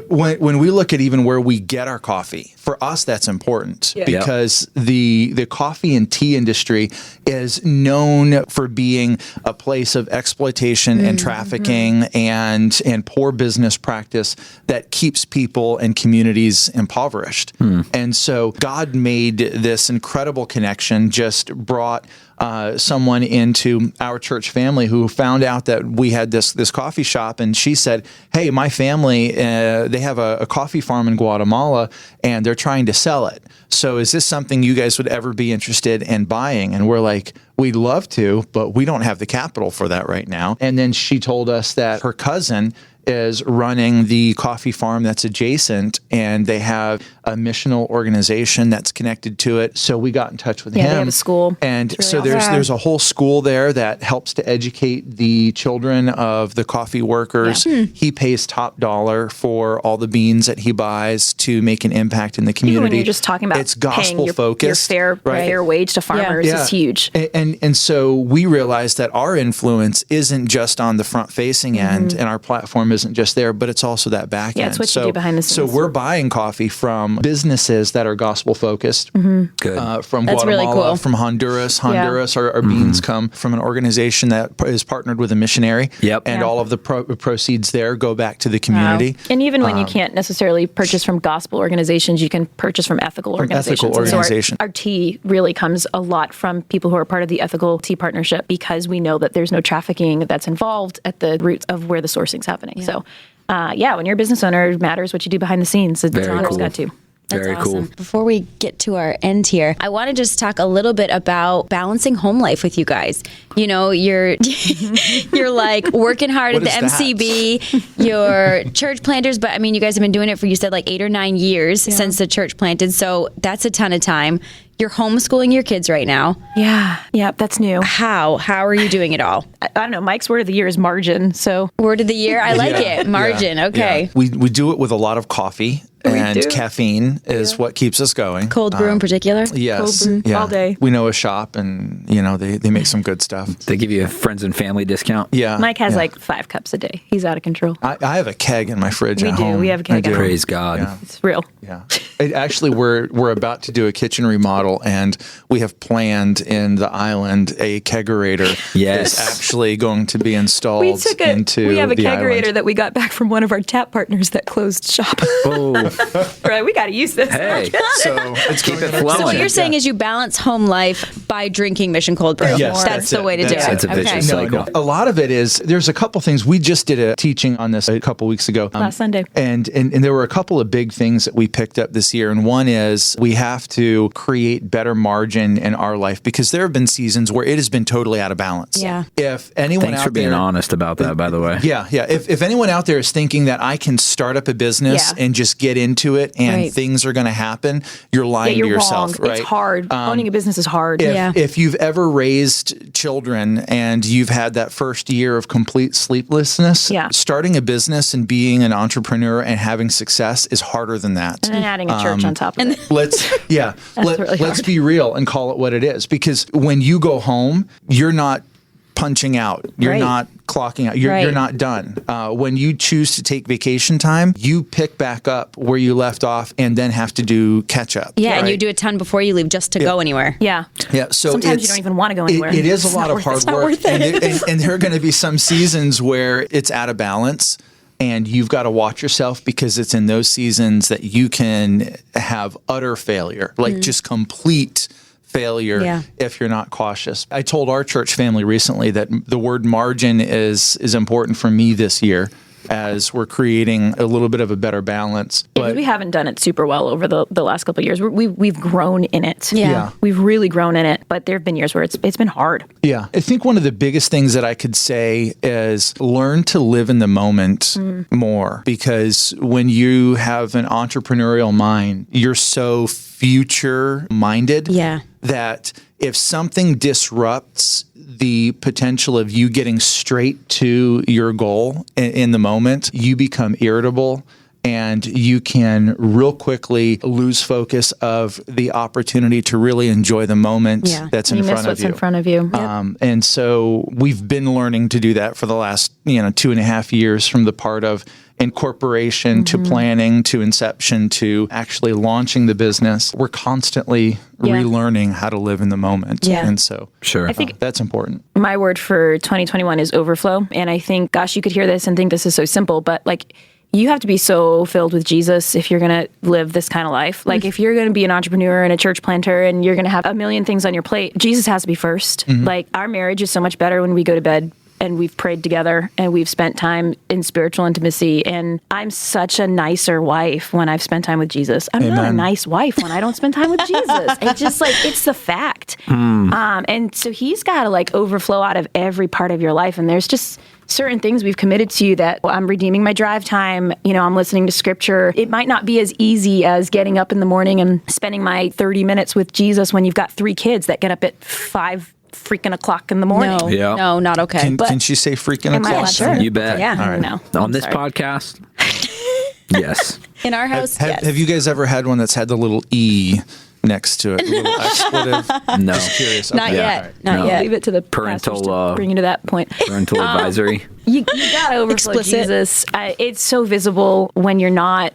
[SPEAKER 4] when we look at even where we get our coffee, for us that's important because the coffee and tea industry is known for being a place of exploitation and trafficking and poor business practice that keeps people and communities impoverished. And so God made this incredible connection, just brought someone into our church family who found out that we had this coffee shop, and she said, "Hey, my family, they have a coffee farm in Guatemala, and they're trying to sell it. So is this something you guys would ever be interested in buying?" And we're like, "We'd love to, but we don't have the capital for that right now." And then she told us that her cousin is running the coffee farm that's adjacent, and they have a missional organization that's connected to it. So we got in touch with him.
[SPEAKER 5] They have a school.
[SPEAKER 4] And
[SPEAKER 5] It's
[SPEAKER 4] so
[SPEAKER 5] really
[SPEAKER 4] there's a whole school there that helps to educate the children of the coffee workers. He pays top dollar for all the beans that he buys to make an impact in the community.
[SPEAKER 5] Even when you're just talking about
[SPEAKER 4] it's
[SPEAKER 5] paying
[SPEAKER 4] gospel
[SPEAKER 5] your
[SPEAKER 4] focused,
[SPEAKER 5] fair wage to farmers is huge.
[SPEAKER 4] And so we realized that our influence isn't just on the front facing end, and our platform isn't just there, but it's also that back end.
[SPEAKER 5] It's what you do behind the scenes.
[SPEAKER 4] So we're buying coffee from businesses that are gospel focused.
[SPEAKER 2] Good.
[SPEAKER 4] From
[SPEAKER 3] That's
[SPEAKER 4] Guatemala,
[SPEAKER 3] really cool.
[SPEAKER 4] from Honduras. Our beans come from an organization that is partnered with a missionary. And all of the proceeds there go back to the community.
[SPEAKER 5] And even when you can't necessarily purchase from gospel organizations, you can purchase from ethical organizations. And so our tea really comes a lot from people who are part of the Ethical Tea Partnership, because we know that there's no trafficking that's involved at the roots of where the sourcing's happening. So, when you're a business owner, it matters what you do behind the scenes. It's
[SPEAKER 2] Very cool.
[SPEAKER 5] got to.
[SPEAKER 3] That's
[SPEAKER 2] Very
[SPEAKER 3] awesome.
[SPEAKER 2] cool.
[SPEAKER 3] Before we get to our end here, I want to just talk a little bit about balancing home life with you guys. You know, you're like working hard at the
[SPEAKER 4] What is that?
[SPEAKER 3] MCB, you're church planters, but I mean, you guys have been doing it for, you said, like 8 or 9 years since the church planted. So that's a ton of time. You're homeschooling your kids right now.
[SPEAKER 5] Yeah, that's new.
[SPEAKER 3] How are you doing it all?
[SPEAKER 5] I don't know. Mike's word of the year is margin. So
[SPEAKER 3] Word of the year? I like it. Margin. Okay.
[SPEAKER 4] Yeah. We do it with a lot of coffee, and
[SPEAKER 5] do.
[SPEAKER 4] caffeine is what keeps us going.
[SPEAKER 3] Cold brew in particular?
[SPEAKER 4] Yes.
[SPEAKER 5] Cold brew all day.
[SPEAKER 4] We know a shop, and they make some good stuff.
[SPEAKER 2] They give you a friends and family discount.
[SPEAKER 4] Yeah.
[SPEAKER 5] Mike has
[SPEAKER 4] yeah.
[SPEAKER 5] like 5 cups a day. He's out of control.
[SPEAKER 4] I have a keg in my fridge
[SPEAKER 5] We
[SPEAKER 4] at
[SPEAKER 5] do.
[SPEAKER 4] home.
[SPEAKER 5] We have a keg
[SPEAKER 4] I
[SPEAKER 5] at
[SPEAKER 4] do.
[SPEAKER 5] home.
[SPEAKER 2] Praise God.
[SPEAKER 4] Yeah.
[SPEAKER 5] It's real.
[SPEAKER 4] Yeah. Actually, we're about to do a kitchen remodel, and we have planned in the island a kegerator.
[SPEAKER 2] Yes.
[SPEAKER 4] is actually going to be installed into
[SPEAKER 5] we have a
[SPEAKER 4] the
[SPEAKER 5] kegerator
[SPEAKER 4] island.
[SPEAKER 5] that we got back from one of our tap partners that closed shop.
[SPEAKER 2] Oh,
[SPEAKER 5] Right, we got to use this.
[SPEAKER 2] hey.
[SPEAKER 4] So it's
[SPEAKER 2] Keep
[SPEAKER 4] going
[SPEAKER 2] it
[SPEAKER 4] in-
[SPEAKER 2] flowing.
[SPEAKER 3] So what you're saying is you balance home life by drinking Mission Cold Brew.
[SPEAKER 4] Yes,
[SPEAKER 3] that's the way to do
[SPEAKER 4] That's
[SPEAKER 3] it.
[SPEAKER 2] It's a vicious
[SPEAKER 3] Okay.
[SPEAKER 2] cycle.
[SPEAKER 4] A lot of it is, there's a couple things. We just did a teaching on this a couple weeks ago.
[SPEAKER 5] Last Sunday.
[SPEAKER 4] And there were a couple of big things that we picked up this year. And one is we have to create better margin in our life, because there have been seasons where it has been totally out of balance.
[SPEAKER 3] Yeah.
[SPEAKER 4] If anyone
[SPEAKER 2] Thanks
[SPEAKER 4] out
[SPEAKER 2] for being
[SPEAKER 4] there,
[SPEAKER 2] honest about that, by the way.
[SPEAKER 4] Yeah. If anyone out there is thinking that I can start up a business
[SPEAKER 5] Yeah.
[SPEAKER 4] and just get into it and
[SPEAKER 3] Right.
[SPEAKER 4] things are going to happen, you're lying
[SPEAKER 5] You're
[SPEAKER 4] to yourself,
[SPEAKER 5] wrong.
[SPEAKER 4] right?
[SPEAKER 5] It's hard. Owning a business is hard.
[SPEAKER 4] If you've ever raised children and you've had that first year of complete sleeplessness,
[SPEAKER 5] Yeah.
[SPEAKER 4] starting a business and being an entrepreneur and having success is harder than that.
[SPEAKER 5] And then adding a church on top of it.
[SPEAKER 4] Let's
[SPEAKER 5] really
[SPEAKER 4] let's
[SPEAKER 5] hard.
[SPEAKER 4] be real and call it what it is, because when you go home, you're not punching out. You're
[SPEAKER 3] Right.
[SPEAKER 4] not clocking out. You're
[SPEAKER 3] Right.
[SPEAKER 4] not done. When you choose to take vacation time, you pick back up where you left off and then have to do catch up.
[SPEAKER 3] Yeah, and
[SPEAKER 4] right?
[SPEAKER 3] you do a ton before you leave just to go anywhere.
[SPEAKER 5] Yeah.
[SPEAKER 4] Yeah, so
[SPEAKER 5] Sometimes you
[SPEAKER 4] it's-
[SPEAKER 5] don't even want to go anywhere.
[SPEAKER 4] It is a
[SPEAKER 5] It's
[SPEAKER 4] lot
[SPEAKER 5] not
[SPEAKER 4] of
[SPEAKER 5] worth it.
[SPEAKER 4] hard
[SPEAKER 5] It's not
[SPEAKER 4] work,
[SPEAKER 5] worth it.
[SPEAKER 4] and there are going to be some seasons where it's out of balance, and you've got to watch yourself, because it's in those seasons that you can have utter failure, like just complete failure
[SPEAKER 3] Yeah.
[SPEAKER 4] if you're not cautious. I told our church family recently that the word margin is important for me this year, as we're creating a little bit of a better balance.
[SPEAKER 5] But we haven't done it super well over the last couple of years. We've grown in it.
[SPEAKER 3] Yeah.
[SPEAKER 5] We've really grown in it. But there have been years where it's been hard.
[SPEAKER 4] Yeah. I think one of the biggest things that I could say is learn to live in the moment more, because when you have an entrepreneurial mind, you're so future minded
[SPEAKER 3] Yeah.
[SPEAKER 4] that if something disrupts the potential of you getting straight to your goal in the moment, you become irritable. And you can real quickly lose focus of the opportunity to really enjoy the moment that's in front of you.
[SPEAKER 5] What's in front of you.
[SPEAKER 4] And so we've been learning to do that for the last 2.5 years, from the part of incorporation to planning to inception to actually launching the business. We're constantly relearning how to live in the moment. And so
[SPEAKER 5] I think
[SPEAKER 4] that's important.
[SPEAKER 5] My word for 2021 is overflow. And I think, gosh, you could hear this and think this is so simple, but like, you have to be so filled with Jesus if you're going to live this kind of life. Like, if you're going to be an entrepreneur and a church planter and you're going to have a million things on your plate, Jesus has to be first. Like, our marriage is so much better when we go to bed and we've prayed together and we've spent time in spiritual intimacy. And I'm such a nicer wife when I've spent time with Jesus. I'm not a nice wife when I don't spend time with Jesus. It's just like, it's the fact. And so he's got to like overflow out of every part of your life. And there's just certain things we've committed to that I'm redeeming my drive time. I'm listening to scripture. It might not be as easy as getting up in the morning and spending my 30 minutes with Jesus when you've got 3 kids that get up at 5 freaking o'clock in the morning.
[SPEAKER 3] No, not okay.
[SPEAKER 4] Can she say freaking o'clock?
[SPEAKER 5] Sure.
[SPEAKER 2] You bet.
[SPEAKER 5] Yeah.
[SPEAKER 4] All right.
[SPEAKER 5] No.
[SPEAKER 2] On this podcast, yes.
[SPEAKER 3] In our house, yes.
[SPEAKER 4] Have you guys ever had one that's had the little E next to it? A little expletive?
[SPEAKER 2] No.
[SPEAKER 4] Just curious.
[SPEAKER 3] Not
[SPEAKER 4] Okay.
[SPEAKER 3] yet.
[SPEAKER 4] All right.
[SPEAKER 3] Not
[SPEAKER 2] No.
[SPEAKER 3] yet.
[SPEAKER 5] Leave it to the
[SPEAKER 2] Parental,
[SPEAKER 5] pastors to bring you to that point.
[SPEAKER 2] Parental advisory.
[SPEAKER 5] You gotta overflow
[SPEAKER 3] Explicit.
[SPEAKER 5] Jesus. It's so visible when you're not.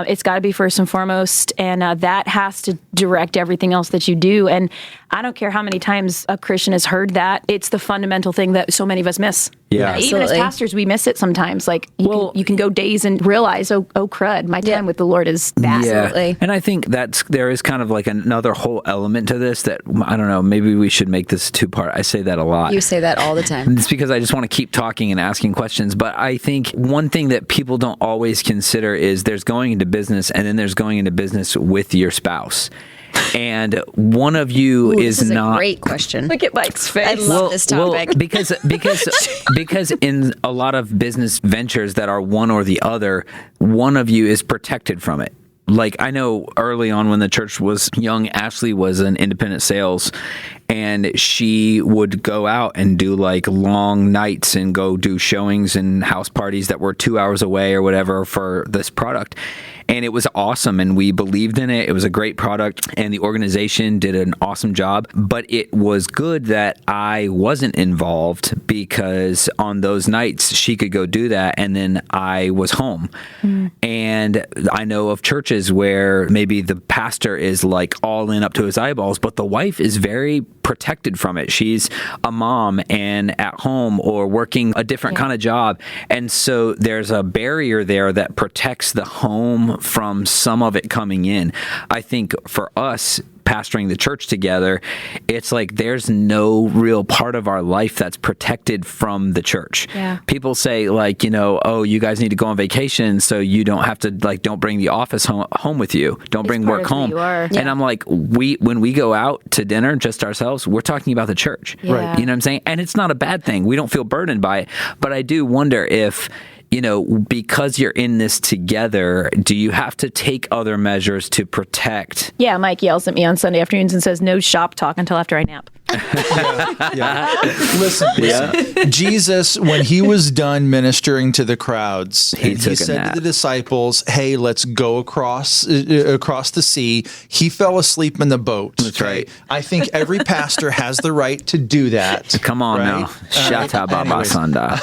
[SPEAKER 5] It's got to be first and foremost, and that has to direct everything else that you do. And I don't care how many times a Christian has heard that. It's the fundamental thing that so many of us miss.
[SPEAKER 2] Yeah.
[SPEAKER 5] Even as
[SPEAKER 3] Absolutely.
[SPEAKER 5] pastors, we miss it sometimes. Like you can go days and realize, oh crud, my time with the Lord is that.
[SPEAKER 3] Absolutely.
[SPEAKER 2] And I think there is kind of like another whole element to this that, I don't know, maybe we should make this 2-part. I say that a lot.
[SPEAKER 3] You say that all the time.
[SPEAKER 2] It's because I just want to keep talking and asking questions. But I think one thing that people don't always consider is there's going into business and then there's going into business with your spouse. And one of you
[SPEAKER 3] This is
[SPEAKER 2] not
[SPEAKER 3] a great question.
[SPEAKER 5] Look at Mike's face.
[SPEAKER 3] I love this topic.
[SPEAKER 2] because in a lot of business ventures that are one or the other, one of you is protected from it. Like, I know early on when the church was young, Ashley was an independent sales, and she would go out and do like long nights and go do showings and house parties that were 2 hours away or whatever for this product. And it was awesome, and we believed in it. It was a great product, and the organization did an awesome job. But it was good that I wasn't involved, because on those nights she could go do that, and then I was home. And I know of churches where maybe the pastor is like all in up to his eyeballs, but the wife is very protected from it. She's a mom and at home or working a different kind of job. And so there's a barrier there that protects the home from some of it coming in. I think for us, pastoring the church together, it's like there's no real part of our life that's protected from the church.
[SPEAKER 5] Yeah.
[SPEAKER 2] People say like, oh, you guys need to go on vacation so you don't have to, like, don't bring the office home with you. Don't bring
[SPEAKER 5] part
[SPEAKER 2] work
[SPEAKER 5] of who
[SPEAKER 2] home.
[SPEAKER 5] you are.
[SPEAKER 2] And I'm like, when we go out to dinner, just ourselves, we're talking about the church.
[SPEAKER 5] Right.
[SPEAKER 2] You know what I'm saying? And it's not a bad thing. We don't feel burdened by it. But I do wonder if, because you're in this together, do you have to take other measures to protect?
[SPEAKER 5] Yeah, Mike yells at me on Sunday afternoons and says, no shop talk until after I nap.
[SPEAKER 4] Listen. Jesus, when he was done ministering to the crowds, he
[SPEAKER 2] took a
[SPEAKER 4] said
[SPEAKER 2] nap.
[SPEAKER 4] to the disciples, "Hey, let's go across the sea." He fell asleep in the boat.
[SPEAKER 2] That's right.
[SPEAKER 4] I think every pastor has the right to do that.
[SPEAKER 2] Come on
[SPEAKER 4] right?
[SPEAKER 2] now. Shata Baba
[SPEAKER 4] anyways.
[SPEAKER 2] Sanda.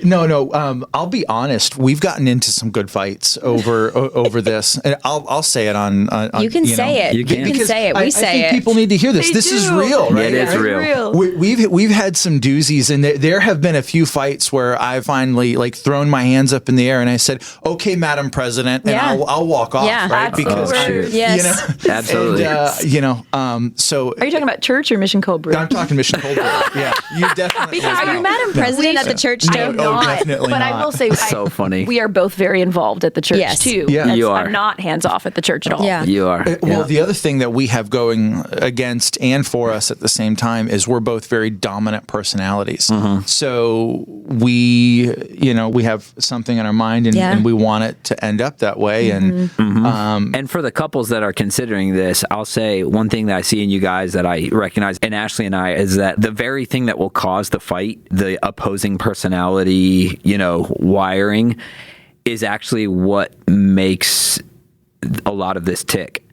[SPEAKER 4] No. I'll be honest. We've gotten into some good fights over this, and I'll say it on.
[SPEAKER 3] You can say it.
[SPEAKER 2] You can.
[SPEAKER 3] You can say it.
[SPEAKER 4] I
[SPEAKER 3] We say
[SPEAKER 4] think
[SPEAKER 3] it.
[SPEAKER 4] people need to hear this.
[SPEAKER 5] They
[SPEAKER 4] This is
[SPEAKER 5] do.
[SPEAKER 4] real, right?
[SPEAKER 2] Yeah, it is real.
[SPEAKER 4] We've had some doozies, and there have been a few fights where I finally like thrown my hands up in the air and I said, "Okay, Madam President," and
[SPEAKER 3] Yeah.
[SPEAKER 4] I'll walk off,
[SPEAKER 3] Yeah.
[SPEAKER 4] right?
[SPEAKER 5] That's
[SPEAKER 4] Because
[SPEAKER 5] the word.
[SPEAKER 3] Yes.
[SPEAKER 2] Absolutely.
[SPEAKER 4] so
[SPEAKER 5] Are you talking about church or Mission Cold Brew?
[SPEAKER 4] I'm talking Mission Cold Brew. Yeah, you definitely.
[SPEAKER 3] Are you Madam President at the church
[SPEAKER 4] No,
[SPEAKER 3] too?
[SPEAKER 4] oh, definitely
[SPEAKER 5] but
[SPEAKER 4] not.
[SPEAKER 5] I will say,
[SPEAKER 2] So funny.
[SPEAKER 5] We are both very involved at the church
[SPEAKER 3] Yes.
[SPEAKER 5] too.
[SPEAKER 4] Yeah.
[SPEAKER 2] You are.
[SPEAKER 5] I'm not hands off at the church at all.
[SPEAKER 3] Yeah.
[SPEAKER 2] You are.
[SPEAKER 4] Well, the other thing that we have going against against and for us at the same time is we're both very dominant personalities. So we have something in our mind and we want it to end up that way. And
[SPEAKER 2] for the couples that are considering this, I'll say one thing that I see in you guys that I recognize in Ashley and I is that the very thing that will cause the fight, the opposing personality, wiring, is actually what makes a lot of this tick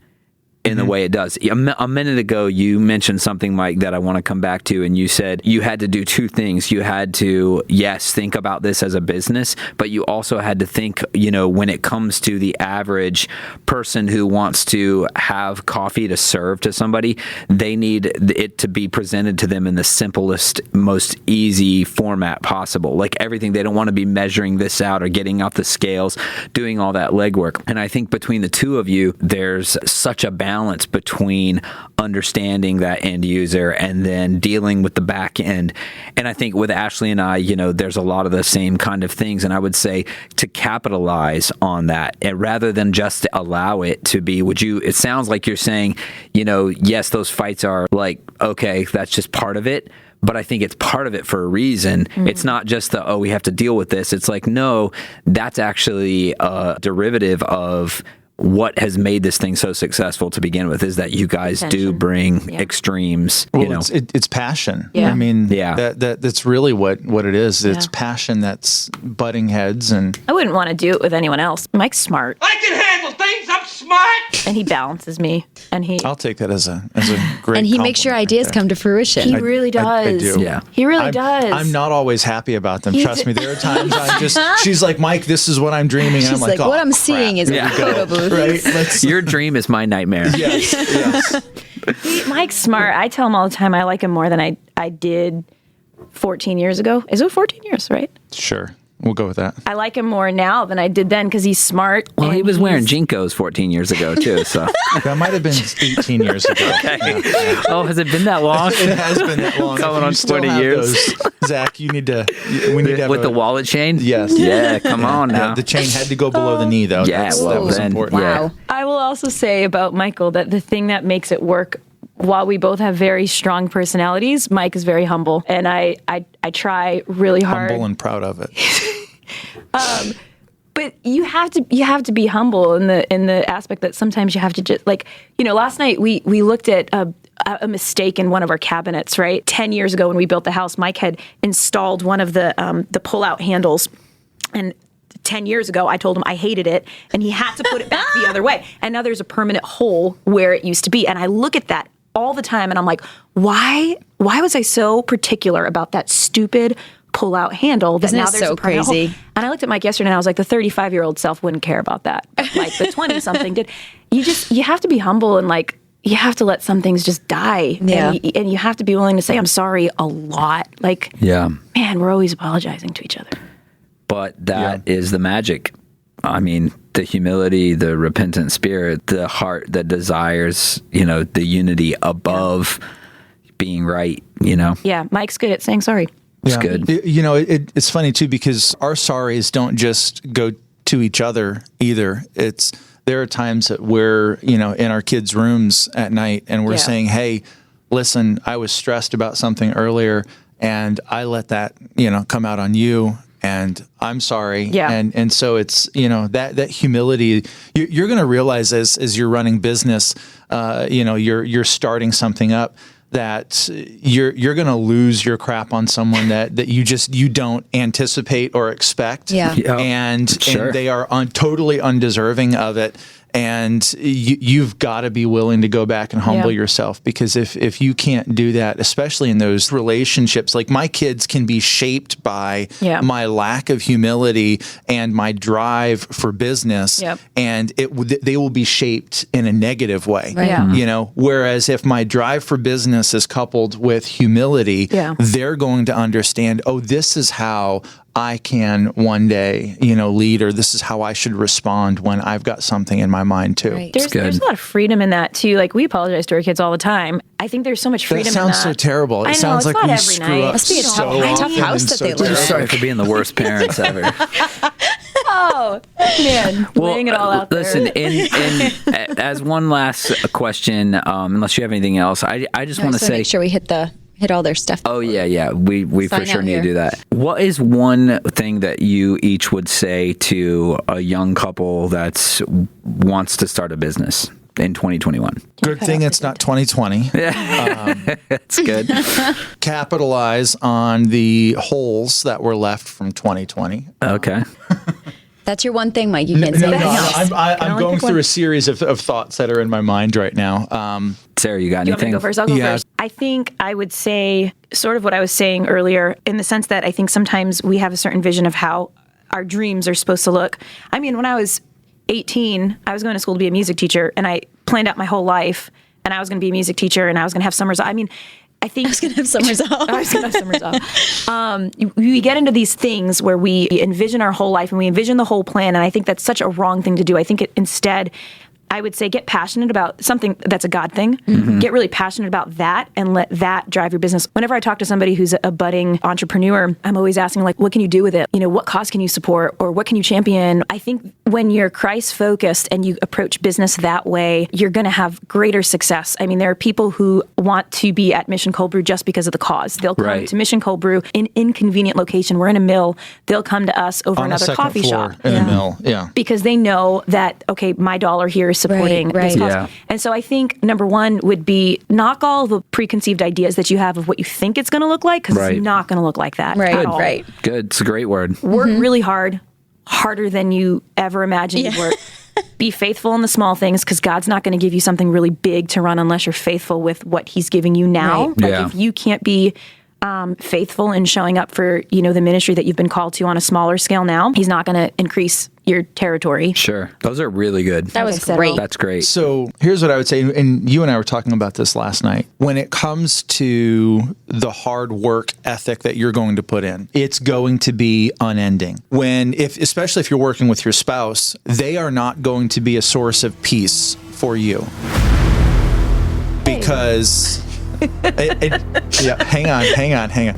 [SPEAKER 2] in the way it does. A minute ago, you mentioned something, Mike, that I want to come back to, and you said you had to do two things. You had to, yes, think about this as a business, but you also had to think, when it comes to the average person who wants to have coffee to serve to somebody, they need it to be presented to them in the simplest, most easy format possible. Like everything, they don't want to be measuring this out or getting out the scales, doing all that legwork. And I think between the two of you, there's such a balance between understanding that end user and then dealing with the back end. And I think with Ashley and I, there's a lot of the same kind of things. And I would say to capitalize on that, and rather than just allow it to be, it sounds like you're saying, yes, those fights are like, okay, that's just part of it. But I think it's part of it for a reason. It's not just we have to deal with this. It's like, no, that's actually a derivative of what has made this thing so successful to begin with, is that you guys do bring extremes.
[SPEAKER 4] It's passion.
[SPEAKER 5] Yeah.
[SPEAKER 4] I mean, that's really what it is. It's passion that's butting heads. And
[SPEAKER 5] I wouldn't want to do it with anyone else. Mike's smart.
[SPEAKER 6] I can handle things. I'm smart.
[SPEAKER 5] And he balances me. And
[SPEAKER 4] I'll take that as a great
[SPEAKER 3] And he makes sure
[SPEAKER 4] compliment
[SPEAKER 3] ideas
[SPEAKER 4] right there.
[SPEAKER 3] come to fruition.
[SPEAKER 5] he really does.
[SPEAKER 4] I do.
[SPEAKER 2] Yeah.
[SPEAKER 5] He really does.
[SPEAKER 4] I'm not always happy about them. Trust me. There are times she's like, Mike, this is what I'm dreaming. And
[SPEAKER 3] She's
[SPEAKER 4] I'm like,
[SPEAKER 3] like, what I'm
[SPEAKER 4] crap.
[SPEAKER 3] seeing is a photo booth.
[SPEAKER 4] Right?
[SPEAKER 2] Your dream is my nightmare.
[SPEAKER 4] Yes.
[SPEAKER 5] Mike's smart. I tell him all the time I like him more than I did 14 years ago. Is it 14 years, right?
[SPEAKER 4] Sure. We'll go with that.
[SPEAKER 5] I like him more now than I did then because he's smart.
[SPEAKER 2] Well,
[SPEAKER 5] and
[SPEAKER 2] he was wearing
[SPEAKER 5] he's-
[SPEAKER 2] Jinkos 14 years ago, too. So,
[SPEAKER 4] That might have been 18 years ago.
[SPEAKER 2] oh, has it been that long?
[SPEAKER 4] It has been that long.
[SPEAKER 2] Going
[SPEAKER 4] If
[SPEAKER 2] on
[SPEAKER 4] you still
[SPEAKER 2] 20
[SPEAKER 4] have
[SPEAKER 2] years.
[SPEAKER 4] those, Zach, we need to have
[SPEAKER 2] With the wallet chain?
[SPEAKER 4] Yes.
[SPEAKER 2] Yeah, come on now.
[SPEAKER 4] Yeah, the chain had to go below the knee, though.
[SPEAKER 2] Yeah,
[SPEAKER 4] that
[SPEAKER 2] well,
[SPEAKER 4] was
[SPEAKER 2] then,
[SPEAKER 4] important.
[SPEAKER 2] yeah.
[SPEAKER 3] Wow.
[SPEAKER 5] I will also say about Michael that the thing that makes it work, while we both have very strong personalities, Mike is very humble, and I try really hard.
[SPEAKER 4] Humble and proud of it.
[SPEAKER 5] But you have to be humble in the aspect that sometimes you have to just last night we looked at a mistake in one of our cabinets, right? 10 years ago when we built the house, Mike had installed one of the pull-out handles, and 10 years ago, I told him I hated it, and he had to put it back the other way. And now there's a permanent hole where it used to be. And I look at that all the time, and I'm like, why was I so particular about that stupid pull-out handle that
[SPEAKER 3] Isn't
[SPEAKER 5] now
[SPEAKER 3] it
[SPEAKER 5] there's
[SPEAKER 3] so
[SPEAKER 5] a permanent
[SPEAKER 3] crazy?
[SPEAKER 5] hole? And I looked at Mike yesterday, and I was like, the 35-year-old self wouldn't care about that. But like the 20-something did. You have to be humble and like, you have to let some things just die.
[SPEAKER 3] Yeah.
[SPEAKER 5] And you have to be willing to say, I'm sorry a lot. Like,
[SPEAKER 2] Yeah.
[SPEAKER 5] man, we're always apologizing to each other.
[SPEAKER 2] But that is the magic. I mean, the humility, the repentant spirit, the heart that desires, the unity above being right,
[SPEAKER 5] Yeah, Mike's good at saying sorry.
[SPEAKER 2] It's good.
[SPEAKER 4] It's funny too, because our sorries don't just go to each other either. There are times that we're, in our kids' rooms at night and we're saying, hey, listen, I was stressed about something earlier and I let that, come out on you. And I'm sorry.
[SPEAKER 5] Yeah.
[SPEAKER 4] And so it's, that humility, you're going to realize as you're running business, you're starting something up, that you're going to lose your crap on someone that you don't anticipate or expect.
[SPEAKER 3] Yeah.
[SPEAKER 4] And
[SPEAKER 2] Sure.
[SPEAKER 4] they are totally undeserving of it. And you've got to be willing to go back and humble yourself, because if you can't do that, especially in those relationships, like my kids can be shaped by my lack of humility and my drive for business, and they will be shaped in a negative way.
[SPEAKER 3] Right.
[SPEAKER 5] Yeah.
[SPEAKER 4] Whereas if my drive for business is coupled with humility, they're going to understand, oh, this is how I can one day, lead, or this is how I should respond when I've got something in my mind too.
[SPEAKER 3] Right.
[SPEAKER 5] There's a lot of freedom in that too. Like, we apologize to our kids all the time. I think there's so much freedom
[SPEAKER 4] That sounds
[SPEAKER 5] in
[SPEAKER 4] so
[SPEAKER 5] that.
[SPEAKER 4] terrible.
[SPEAKER 5] I
[SPEAKER 4] It
[SPEAKER 5] know,
[SPEAKER 4] sounds
[SPEAKER 5] it's
[SPEAKER 4] like
[SPEAKER 5] not
[SPEAKER 4] we
[SPEAKER 5] every
[SPEAKER 4] screw
[SPEAKER 5] night.
[SPEAKER 4] up
[SPEAKER 3] Must be a
[SPEAKER 4] so
[SPEAKER 3] tough
[SPEAKER 4] often
[SPEAKER 3] house
[SPEAKER 4] and
[SPEAKER 3] that
[SPEAKER 4] so
[SPEAKER 3] they live in.
[SPEAKER 4] terribly.
[SPEAKER 2] Sorry for being the worst parents ever.
[SPEAKER 5] Oh, man. Laying it all out
[SPEAKER 2] listen,
[SPEAKER 5] there.
[SPEAKER 2] as one last question, unless you have anything else, I just want to say,
[SPEAKER 3] make sure we hit all their stuff.
[SPEAKER 2] oh yeah, we
[SPEAKER 3] Sign
[SPEAKER 2] for sure
[SPEAKER 3] out
[SPEAKER 2] need
[SPEAKER 3] here.
[SPEAKER 2] to do that. What is one thing that you each would say to a young couple that wants to start a business in 2021?
[SPEAKER 4] Good thing it's not 2020.
[SPEAKER 2] That's good.
[SPEAKER 4] Capitalize on the holes that were left from 2020.
[SPEAKER 2] Okay.
[SPEAKER 3] That's your one thing, Mike. You can't say anything else.
[SPEAKER 4] I'm going through a series of thoughts that are in my mind right now.
[SPEAKER 2] Sarah, you got
[SPEAKER 5] You want me
[SPEAKER 2] anything?
[SPEAKER 5] to go first? I'll go
[SPEAKER 4] Yeah.
[SPEAKER 5] first. I think I would say sort of what I was saying earlier, in the sense that I think sometimes we have a certain vision of how our dreams are supposed to look. I mean, when I was 18, I was going to school to be a music teacher, and I planned out my whole life, and I was going to be a music teacher, and I was going to have summers. I mean, I think I was going to
[SPEAKER 3] have summers off.
[SPEAKER 5] I was going to have summers off. We get into these things where we envision our whole life and we envision the whole plan, and I think that's such a wrong thing to do. I think instead, I would say get passionate about something that's a God thing.
[SPEAKER 2] Mm-hmm.
[SPEAKER 5] Get really passionate about that and let that drive your business. Whenever I talk to somebody who's a budding entrepreneur, I'm always asking, like, what can you do with it? You know, what cause can you support or what can you champion? I think when you're Christ focused and you approach business that way, you're going to have greater success. I mean, there are people who want to be at Mission Cold Brew just because of the cause. They'll come
[SPEAKER 2] Right.
[SPEAKER 5] to Mission Cold Brew in inconvenient location. We're in a mill. They'll come to us over
[SPEAKER 4] On the
[SPEAKER 5] another
[SPEAKER 4] second
[SPEAKER 5] coffee
[SPEAKER 4] floor
[SPEAKER 5] shop.
[SPEAKER 4] in a mill. Yeah.
[SPEAKER 5] Because they know that, okay, my dollar here is supporting
[SPEAKER 3] Right,
[SPEAKER 5] this
[SPEAKER 3] right.
[SPEAKER 5] cause.
[SPEAKER 2] Yeah.
[SPEAKER 5] And so I think number one would be knock all the preconceived ideas that you have of what you think it's going to look like, because
[SPEAKER 2] Right.
[SPEAKER 5] it's not going to look like that.
[SPEAKER 3] Right,
[SPEAKER 5] at all.
[SPEAKER 3] right.
[SPEAKER 2] Good. It's a great word.
[SPEAKER 5] Work really hard, harder than you ever imagined you'd work. Be faithful in the small things, because God's not going to give you something really big to run unless you're faithful with what He's giving you now.
[SPEAKER 3] Right.
[SPEAKER 5] Like
[SPEAKER 2] Yeah.
[SPEAKER 5] if you can't be faithful in showing up for, you know, the ministry that you've been called to on a smaller scale now, He's not going to increase your territory.
[SPEAKER 2] Sure. Those are really good.
[SPEAKER 3] That was
[SPEAKER 5] I said,
[SPEAKER 3] great.
[SPEAKER 2] That's great.
[SPEAKER 4] So here's what I would say, and you and I were talking about this last night. When it comes to the hard work ethic that you're going to put in, it's going to be unending. Especially if you're working with your spouse, they are not going to be a source of peace for you. Because, hang on.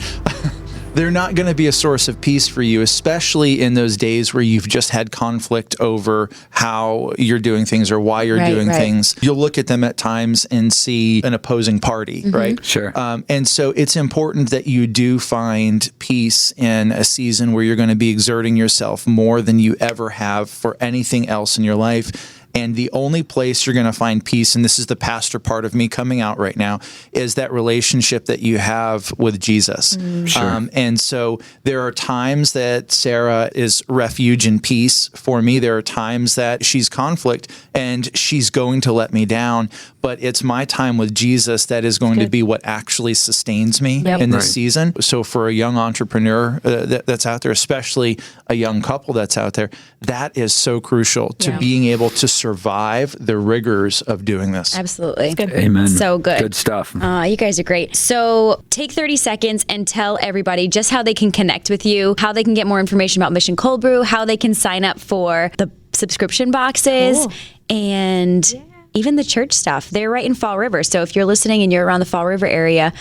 [SPEAKER 4] They're not going to be a source of peace for you, especially in those days where you've just had conflict over how you're doing things or why you're doing things. You'll look at them at times and see an opposing party, right?
[SPEAKER 2] Sure.
[SPEAKER 4] And so it's important that you do find peace in a season where you're going to be exerting yourself more than you ever have for anything else in your life. And the only place you're going to find peace, and this is the pastor part of me coming out right now, is that relationship that you have with Jesus.
[SPEAKER 2] Sure.
[SPEAKER 4] And so there are times that Sarah is refuge and peace for me. There are times that she's conflict and she's going to let me down. But it's my time with Jesus that is going to be what actually sustains me in this season. So for a young entrepreneur that's out there, especially a young couple that's out there, that is so crucial to being able to survive the rigors of doing this.
[SPEAKER 3] Absolutely.
[SPEAKER 2] Amen.
[SPEAKER 3] So good.
[SPEAKER 2] Good stuff.
[SPEAKER 3] You guys are great. So take 30 seconds and tell everybody just how they can connect with you, how they can get more information about Mission Cold Brew, how they can sign up for the subscription boxes, and even the church stuff. They're right in Fall River. So if you're listening and you're around the Fall River area,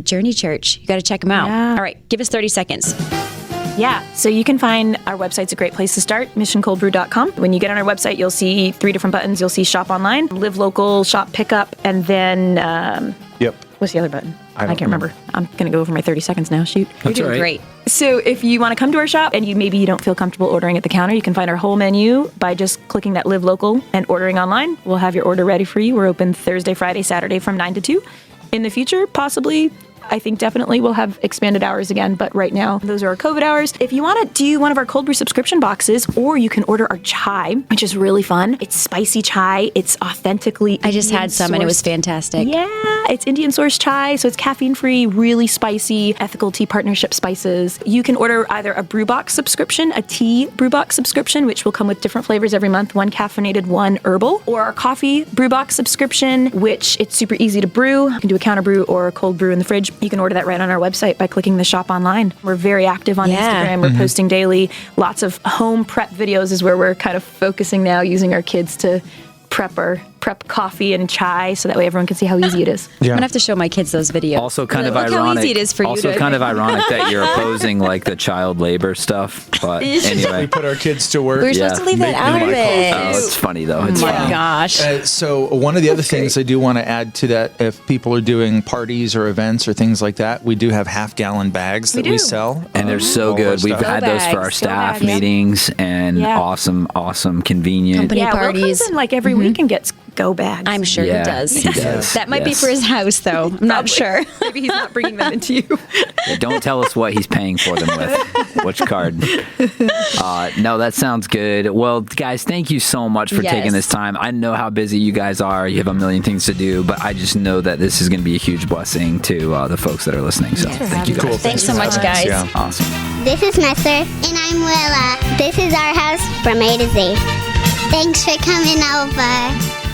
[SPEAKER 3] Journey Church, you got to check them out.
[SPEAKER 5] Yeah.
[SPEAKER 3] All right, give us 30 seconds.
[SPEAKER 5] Yeah, so you can find our website's a great place to start, missioncoldbrew.com. When you get on our website, you'll see 3 different buttons. You'll see shop online, live local, shop pickup, and then what's the other button? I can't remember. I'm going to go over my 30 seconds now. Shoot.
[SPEAKER 3] You're doing
[SPEAKER 2] right.
[SPEAKER 3] great.
[SPEAKER 5] So if you want to come to our shop and maybe you don't feel comfortable ordering at the counter, you can find our whole menu by just clicking that live local and ordering online. We'll have your order ready for you. We're open Thursday, Friday, Saturday from 9 to 2. In the future, possibly, I think definitely we'll have expanded hours again, but right now those are our COVID hours. If you want to do one of our cold brew subscription boxes, or you can order our chai, which is really fun. It's spicy chai. It's authentically
[SPEAKER 3] I just
[SPEAKER 5] Indian
[SPEAKER 3] had some and it was
[SPEAKER 5] sourced.
[SPEAKER 3] fantastic.
[SPEAKER 5] Yeah, it's Indian sourced chai, so it's caffeine free, really spicy, ethical tea partnership spices. You can order either a brew box subscription, a tea brew box subscription, which will come with different flavors every month, one caffeinated, one herbal, or our coffee brew box subscription, which it's super easy to brew. You can do a counter brew or a cold brew in the fridge. You can order that right on our website by clicking the shop online. We're very active on Instagram. We're posting daily. Lots of home prep videos is where we're kind of focusing now, using our kids to prep our prep coffee and chai so that way everyone can see how easy it is.
[SPEAKER 3] I'm gonna have to show my kids those videos.
[SPEAKER 2] Also, kind of
[SPEAKER 3] Look
[SPEAKER 2] ironic.
[SPEAKER 3] how easy it is for you
[SPEAKER 2] also,
[SPEAKER 3] to
[SPEAKER 2] kind of ironic that you're opposing like the child labor stuff. But anyway,
[SPEAKER 4] We put our kids to work.
[SPEAKER 3] We're supposed to leave that out of
[SPEAKER 2] oh,
[SPEAKER 3] it.
[SPEAKER 2] it's funny though. It's
[SPEAKER 3] Oh my
[SPEAKER 2] funny.
[SPEAKER 3] gosh.
[SPEAKER 4] So one of the other things I do want to add to that, if people are doing parties or events or things like that, we do have half-gallon bags that we
[SPEAKER 5] do.
[SPEAKER 4] sell.
[SPEAKER 2] And they're so
[SPEAKER 4] all our
[SPEAKER 2] good. We've
[SPEAKER 4] stuff.
[SPEAKER 2] had those for our
[SPEAKER 3] bags.
[SPEAKER 2] staff
[SPEAKER 5] bags, yeah.
[SPEAKER 2] meetings and
[SPEAKER 5] Yeah.
[SPEAKER 2] awesome, convenient.
[SPEAKER 3] Company
[SPEAKER 5] Yeah, Will
[SPEAKER 3] parties.
[SPEAKER 5] comes in like every week and gets go bags.
[SPEAKER 3] I'm sure
[SPEAKER 2] Yeah,
[SPEAKER 3] he does.
[SPEAKER 2] he does.
[SPEAKER 3] That might be
[SPEAKER 2] Yes.
[SPEAKER 3] for his house, though. I'm not sure.
[SPEAKER 5] Maybe he's not bringing them into you.
[SPEAKER 2] Yeah, don't tell us what he's paying for them with. Which card? No, that sounds good. Well, guys, thank you so much for
[SPEAKER 3] Yes.
[SPEAKER 2] taking this time. I know how busy you guys are. You have a million things to do, but I just know that this is going to be a huge blessing to the folks that are listening. So thank you guys.
[SPEAKER 4] Cool.
[SPEAKER 3] Thanks so much, guys.
[SPEAKER 4] Yeah.
[SPEAKER 2] Awesome.
[SPEAKER 1] This is Messer. And I'm Willa. This is our house from A to Z. Thanks for coming over.